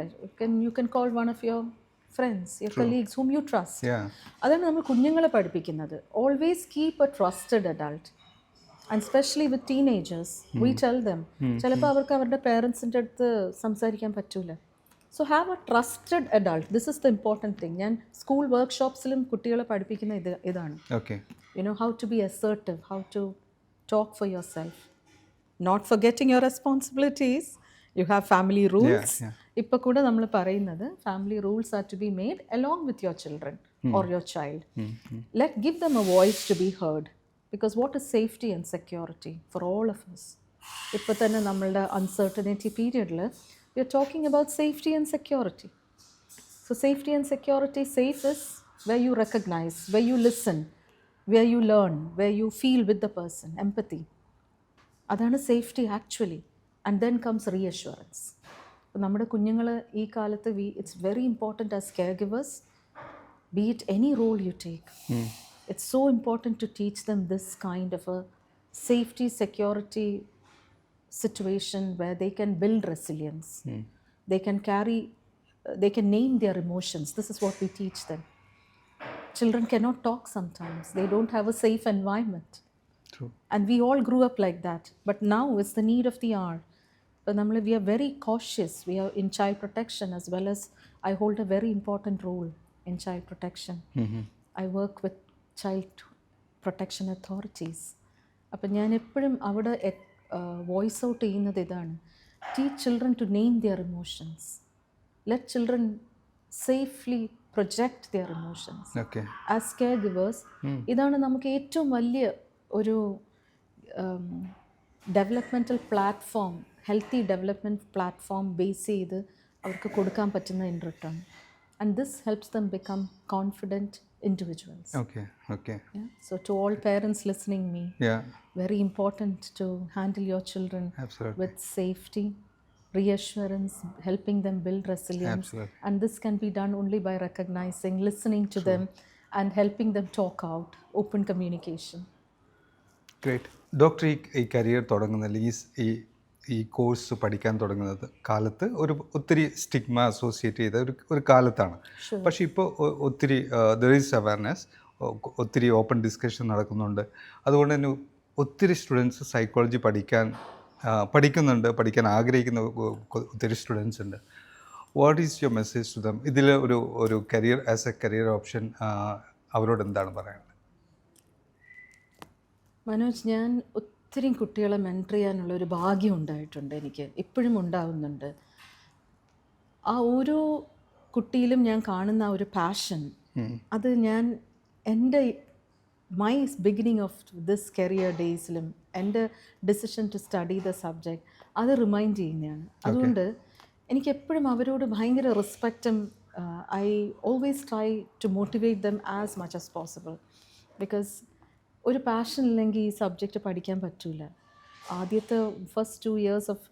You can call one of your friends, your colleagues, whom you trust. അതാണ് നമ്മൾ കുഞ്ഞുങ്ങളെ പഠിപ്പിക്കുന്നത്. Always keep a trusted adult. And especially with teenagers, we tell them, ചിലപ്പോൾ അവർക്ക് അവരുടെ പേരൻസിൻ്റെ അടുത്ത് സംസാരിക്കാൻ പറ്റൂല. So have a trusted adult. This is the important thing. ഞാൻ സ്കൂൾ വർക്ക്ഷോപ്സിലും കുട്ടികളെ പഠിപ്പിക്കുന്ന ഇതാണ്. How to be assertive, how to talk for yourself, not forgetting your responsibilities. You have family rules. ഇപ്പോൾ കൂടെ നമ്മൾ പറയുന്നത് family rules are to be made along with your children or your child. Give them a voice to be heard, because what is safety and security for all of us? ഇപ്പോൾ തന്നെ നമ്മളുടെ uncertainty periodൽ we are talking about safety and security. So safety and security, safe is where you recognize, where you listen, where you learn, where you feel with the person, empathy. അതാണ് safety actually. And then comes reassurance. അപ്പോൾ നമ്മുടെ കുഞ്ഞുങ്ങൾ ഈ കാലത്ത് it's very important as caregivers, be it any role you take, it's so important to teach them this kind of a safety security situation where they can build resilience. They can name their emotions. This is what we teach them. Children cannot talk sometimes. They don't have a safe environment. True. And we all grew up like that. But now it's the need of the hour. But we are very cautious. We are in child protection as well as I hold a very important role in child protection. I work with child protection authorities. അപ്പോൾ ഞാൻ എപ്പോഴും അവിടെ voice out ചെയ്യുന്നത് ഇതാണ്, teach children to name their emotions, let children safely project their emotions. As caregivers ഇതാണ് നമുക്ക് ഏറ്റവും വലിയ ഒരു developmental platform, healthy development platform base ചെയ്ത് അവർക്ക് കൊടുക്കാൻ പറ്റുന്ന in return. And this helps them become confident individuals. Okay. So to all parents listening me, very important to handle your children with safety, reassurance, helping them build resilience. And this can be done only by recognizing, listening to them and helping them talk out, open communication. Great. Doctor, ഈ career തുടങ്ങുന്നില്ല, ഈ course പഠിക്കാൻ തുടങ്ങുന്നത് കാലത്ത് ഒത്തിരി stigma associate ചെയ്ത ഒരു കാലത്താണ്. പക്ഷേ ഇപ്പോൾ ഒത്തിരി ദർ ഈസ് അവയർനെസ്, ഒത്തിരി ഓപ്പൺ ഡിസ്കഷൻ നടക്കുന്നുണ്ട്. അതുകൊണ്ട് തന്നെ ഒത്തിരി സ്റ്റുഡൻസ് സൈക്കോളജി പഠിക്കുന്നുണ്ട്, പഠിക്കാൻ ആഗ്രഹിക്കുന്ന ഒത്തിരി സ്റ്റുഡൻസ് ഉണ്ട്. What is your message to them? ഇതിൽ ഒരു career as a career option അവരോട് എന്താണ് പറയുന്നത്? മനോജ്, ഞാൻ ഒത്തിരി കുട്ടികളെ മെൻറ്റർ ചെയ്യാനുള്ള ഒരു ഭാഗ്യം ഉണ്ടായിട്ടുണ്ട്, എനിക്ക് ഇപ്പോഴും ഉണ്ടാവുന്നുണ്ട്. ആ ഓരോ കുട്ടിയിലും ഞാൻ കാണുന്ന ഒരു പാഷൻ, അത് ഞാൻ എൻ്റെ my beginning of this career ഡേയ്സിലും എൻ്റെ decision to study the subject അത് റിമൈൻഡ് ചെയ്യുന്നതാണ്. അതുകൊണ്ട് എനിക്ക് എപ്പോഴും അവരോട് ഭയങ്കര റെസ്പെക്റ്റും I always try to motivate them as much as possible. Because ഒരു പാഷൻ ഇല്ലെങ്കിൽ ഈ സബ്ജക്റ്റ് പഠിക്കാൻ പറ്റില്ല. ആദ്യത്തെ first 2 years of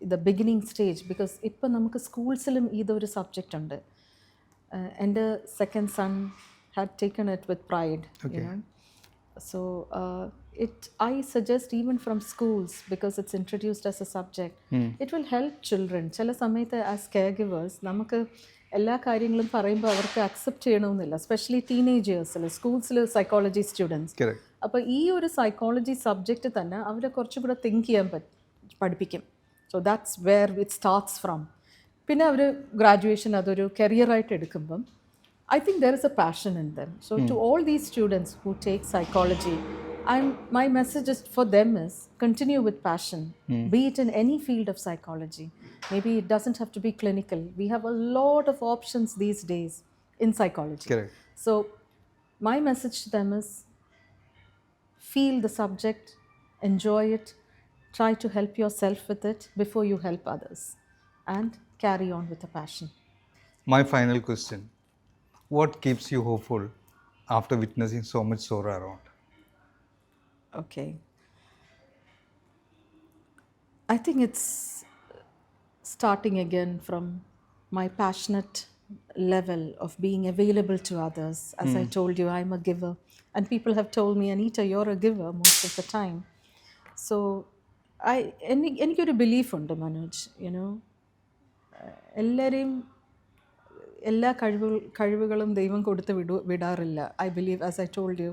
the beginning stage, because ഇപ്പം നമുക്ക് സ്കൂൾസിലും ഇതൊരു സബ്ജക്റ്റ് ഉണ്ട്. എൻ്റെ second son had taken it with pride, you know. So I suggest even from schools, because it's introduced as a subject, it will help children. ചില സമയത്ത് as care givers നമുക്ക് എല്ലാ കാര്യങ്ങളും പറയുമ്പോൾ അവർക്ക് അക്സെപ്റ്റ് ചെയ്യണമെന്നില്ല, എസ്പെഷ്യലി ടീനേജേഴ്സിൽ, സ്കൂൾസിൽ സൈക്കോളജി സ്റ്റുഡൻസ്. അപ്പോൾ ഈ ഒരു സൈക്കോളജി സബ്ജക്റ്റ് തന്നെ അവരെ കുറച്ചും കൂടെ തിങ്ക് ചെയ്യാൻ പഠിപ്പിക്കും. So that's where it starts from. പിന്നെ അവർ ഗ്രാജുവേഷൻ അതൊരു കരിയറായിട്ട് എടുക്കുമ്പം I think there is a passion in them. So to all these students who take psychology, my message is for them is continue with passion, be it in any field of psychology. Maybe it doesn't have to be clinical. We have a lot of options these days in psychology. Correct. So my message to them is feel the subject, enjoy it, try to help yourself with it before you help others, and carry on with a passion. My final question. What keeps you hopeful after witnessing so much sorrow around? Okay. I think it's starting again from my passionate level of being available to others. As I told you, I'm a giver. And people have told me, Anita, you're a giver most of the time. So, എനിക്കൊരു ബിലീഫുണ്ട് Manoj, you know, എല്ലാവരെയും എല്ലാ കഴിവുകളും ദൈവം കൊടുത്ത് വിടാറില്ല. I believe, as I told you,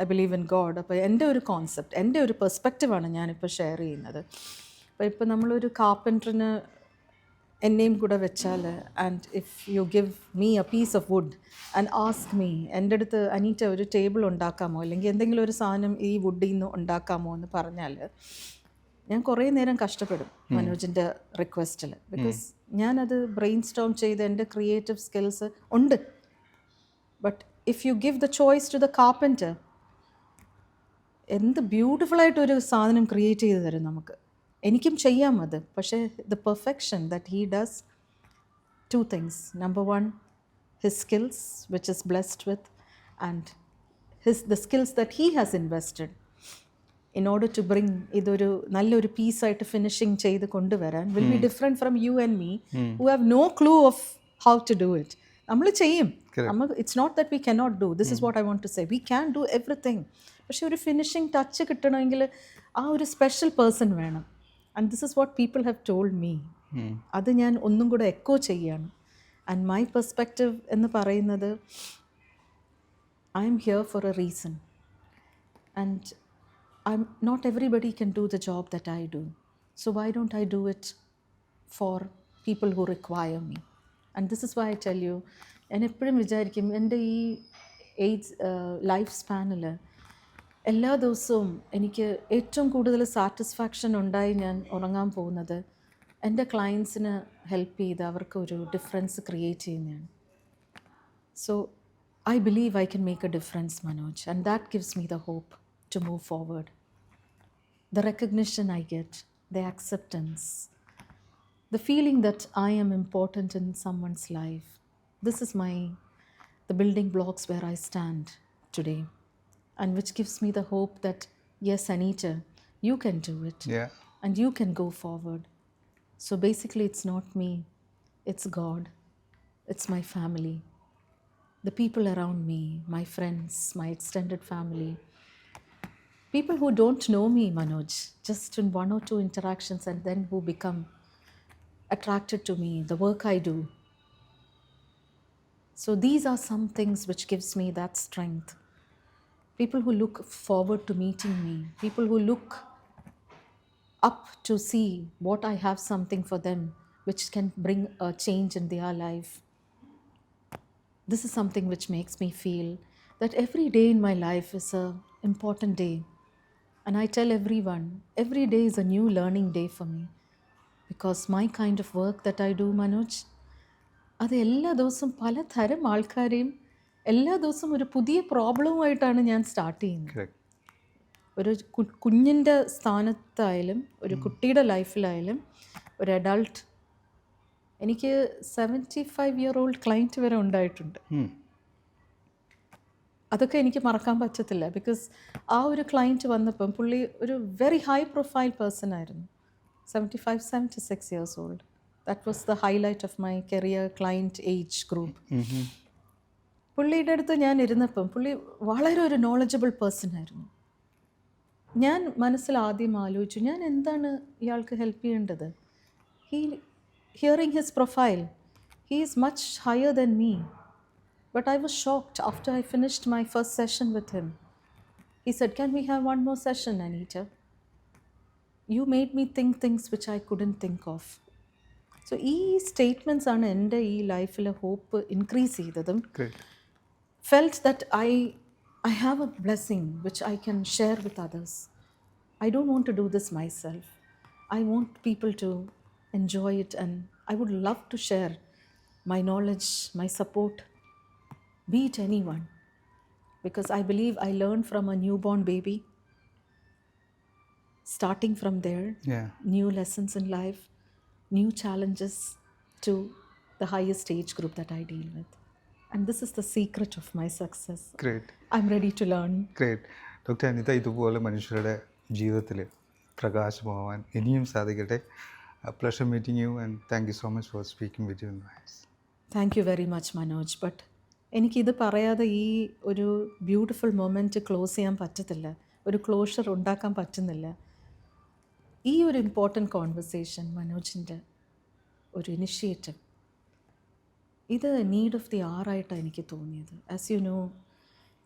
I believe in God. അപ്പോൾ എൻ്റെ ഒരു കോൺസെപ്റ്റ്, എൻ്റെ ഒരു പെർസ്പെക്റ്റീവാണ് ഞാനിപ്പോൾ ഷെയർ ചെയ്യുന്നത്. അപ്പോൾ ഇപ്പോൾ നമ്മളൊരു കാർപ്പൻറ്ററിന് എന്നെയും കൂടെ വെച്ചാൽ, and if you give me a piece of wood and ask me, എൻ്റെ അടുത്ത് അനീറ്റ ഒരു ടേബിൾ ഉണ്ടാക്കാമോ, അല്ലെങ്കിൽ എന്തെങ്കിലും ഒരു സാധനം ഈ വുഡിൽ നിന്ന് ഉണ്ടാക്കാമോ എന്ന് പറഞ്ഞാൽ ഞാൻ കുറേ നേരം കഷ്ടപ്പെടും മനോജിൻ്റെ റിക്വസ്റ്റിൽ. ബിക്കോസ് ഞാനത് ബ്രെയിൻ സ്റ്റോം ചെയ്ത് എൻ്റെ ക്രിയേറ്റീവ് സ്കിൽസ് ഉണ്ട്. But if you give the choice to the carpenter, എന്ത് ബ്യൂട്ടിഫുള്ളായിട്ടൊരു സാധനം ക്രിയേറ്റ് ചെയ്ത് തരും നമുക്ക്. എനിക്കും ചെയ്യാം അത്. പക്ഷേ the perfection that he does 2 things. Number 1, his skills, which is blessed with, and the skills that he has invested in order to bring ഇതൊരു നല്ലൊരു പീസായിട്ട് ഫിനിഷിങ് ചെയ്ത് കൊണ്ടുവരാൻ will be different from you and me who have no clue of how to do it. നമ്മൾ ചെയ്യും, it's not that we cannot do. This is what I want to say, we can do everything. പക്ഷേ ഒരു finishing touch കിട്ടണമെങ്കിൽ ആ ഒരു special person വേണം. And this is what people have told me. അത് ഞാൻ ഒന്നും കൂടെ എക്കോ ചെയ്യാണ്. ആൻഡ് മൈ പെർസ്പെക്റ്റീവ് എന്ന് പറയുന്നത്, I am here for A reason. And not everybody can do the job that I do. So why don't I do it for people who require me? And this is why I tell you, ഞാൻ എപ്പോഴും വിചാരിക്കും എൻ്റെ ഈ age life സ്പാനിൽ എല്ലാ ദിവസവും എനിക്ക് ഏറ്റവും കൂടുതൽ സാറ്റിസ്ഫാക്ഷൻ ഉണ്ടായി ഞാൻ ഉറങ്ങാൻ പോകുന്നത് എൻ്റെ ക്ലയൻസിന് ഹെൽപ്പ് ചെയ്ത് അവർക്ക് ഒരു ഡിഫറൻസ് ക്രിയേറ്റ് ചെയ്യുന്നതാണ്. So I believe I can make a difference, Manoj, and that gives me the hope to move forward. The recognition I get, the acceptance, the feeling that I am important in someone's life. This is the building blocks where I stand today, and which gives me the hope that yes, Anita, you can do it. Yeah. And you can go forward. So basically it's not me, it's God, it's my family, the people around me, my friends, my extended family. People who don't know me, Manoj, just in 1 or 2 interactions, and then who become attracted to me, the work I do. So these are some things which gives me that strength. People who look forward to meeting me, people who look up to see what I have something for them which can bring a change in their life. This is something which makes me feel that every day in my life is an important day. And I tell everyone, every day is a new learning day for me. Because my kind of work that I do, Manoj, അത് എല്ലാ ദിവസവും പലതരം ആൾക്കാരെയും എല്ലാ ദിവസവും ഒരു പുതിയ പ്രോബ്ലവുമായിട്ടാണ് ഞാൻ സ്റ്റാർട്ട് ചെയ്യുന്നത്. കറക്റ്റ്. ഒരു കുഞ്ഞിൻ്റെ സ്ഥാനത്തായാലും ഒരു കുട്ടിയുടെ ലൈഫിലായാലും ഒരു അഡൾട്ട്, എനിക്ക് 75-year-old ക്ലയൻറ്റ് വരെ ഉണ്ടായിട്ടുണ്ട്. അതൊക്കെ എനിക്ക് മറക്കാൻ പറ്റത്തില്ല. ബിക്കോസ് ആ ഒരു ക്ലയൻറ്റ് വന്നപ്പം പുള്ളി ഒരു വെരി ഹൈ പ്രൊഫൈൽ പേഴ്സൺ ആയിരുന്നു. 75-76 years old. That was the highlight of my career client age group. പുള്ളിയുടെ അടുത്ത് ഞാൻ ഇരുന്നപ്പം പുള്ളി വളരെ ഒരു നോളജബിൾ പേഴ്സൺ ആയിരുന്നു. ഞാൻ മനസ്സിൽ ആദ്യം ആലോചിച്ചു, ഞാൻ എന്താണ് ഇയാൾക്ക് ഹെൽപ്പ് ചെയ്യേണ്ടത്? Hearing his profile, he is much higher then me. But I was shocked after I finished my first session with him. He said, "Can we have one more session, Anita? You made me think things which I couldn't think of." So, these statements are in my life hope increase ചെയ്തതും Great. felt that I have a blessing which I can share with others. I don't want to do this myself. I want people to enjoy it, and I would love to share my knowledge, my support, be it anyone, because I believe I learned from a newborn baby, starting from there, Yeah. new lessons in life, new challenges to the highest age group that I deal with. And this is the secret of my success. Great. I'm ready to learn. Great. Doctor Anita ഇതുപോലെ മനുഷ്യരുടെ ജീവിതത്തിൽ പ്രകാശമാവാൻ ഇനിയും സാധിക്കട്ടെ. Pleasure meeting you and thank you so much for speaking with you in wise. Thank you very much, Manoj. But എനിക്കിത് പറയാതെ ഈ ഒരു ബ്യൂട്ടിഫുൾ മൊമെൻറ്റ് ക്ലോസ് ചെയ്യാൻ പറ്റത്തില്ല, ഒരു ക്ലോഷർ ഉണ്ടാക്കാൻ പറ്റുന്നില്ല. ഈ ഒരു ഇമ്പോർട്ടൻറ്റ് കോൺവെർസേഷൻ, മനോജിൻ്റെ ഒരു ഇനിഷ്യേറ്റീവ്, ഇത് നീഡ് ഓഫ് ദി ആറായിട്ടാണ് എനിക്ക് തോന്നിയത്. ആസ് യു നോ,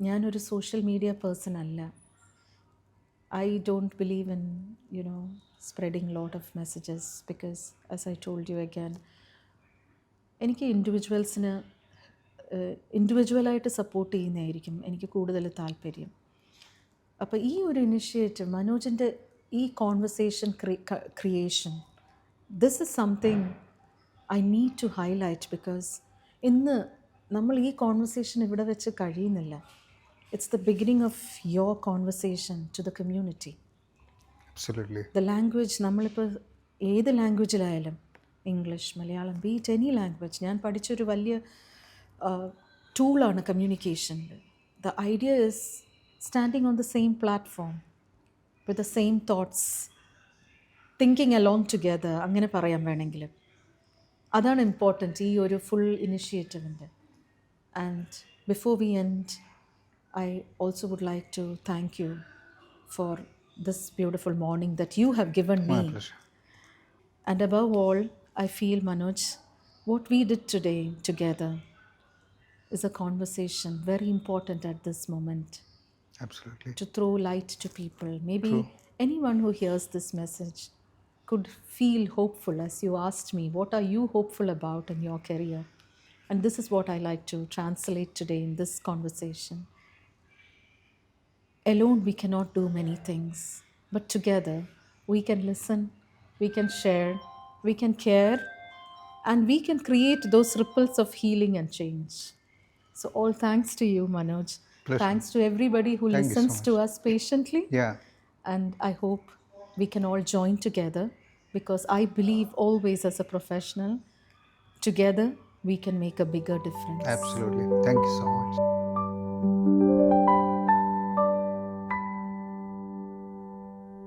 ഞാനൊരു സോഷ്യൽ മീഡിയ പേഴ്സൺ അല്ല. I don't believe in spreading lot of messages, because as I told you again, എനിക്ക് ഇൻഡിവിജ്വലായിട്ട് സപ്പോർട്ട് ചെയ്യുന്നതായിരിക്കും എനിക്ക് കൂടുതൽ താല്പര്യം. അപ്പോൾ ഈ ഒരു ഇനിഷ്യേറ്റീവ്, മനോജിൻ്റെ ഈ conversation creation, this is something I need to highlight. Because ഇന്ന് നമ്മൾ ഈ കോൺവെർസേഷൻ ഇവിടെ വെച്ച് കഴിയുന്നില്ല. It's the beginning of your conversation to the community. Absolutely. The language, നമ്മളിപ്പോൾ ഏത് ലാംഗ്വേജിലായാലും, English, Malayalam, be it any language, ഞാൻ പഠിച്ചൊരു വലിയ ടൂളാണ് കമ്മ്യൂണിക്കേഷനിൽ. The idea is standing on the same platform with the same thoughts, thinking along together, അങ്ങനെ പറയാൻ വേണമെങ്കിൽ. അതാണ് ഇമ്പോർട്ടൻറ്റ് ഈ ഒരു full ഇനിഷ്യേറ്റീവിൻ്റെ. And before we end, I also would like to thank you for this beautiful morning that you have given me. My pleasure. And above all, I feel, Manoj, what we did today together is a conversation very important at this moment, Absolutely. to throw light to people. Maybe anyone who hears this message could feel hopeful. As you asked me, what are you hopeful about in your career? And this is what I like to translate today in this conversation. Alone we cannot do many things, but together we can listen, we can share, we can care, and we can create those ripples of healing and change. So all thanks to you, Manoj. Pleasure. Thanks to everybody who Thank you so listens to us patiently. Yeah. And I hope we can all join together, because I believe always as a professional, together we can make a bigger difference. Absolutely. Thank you so much.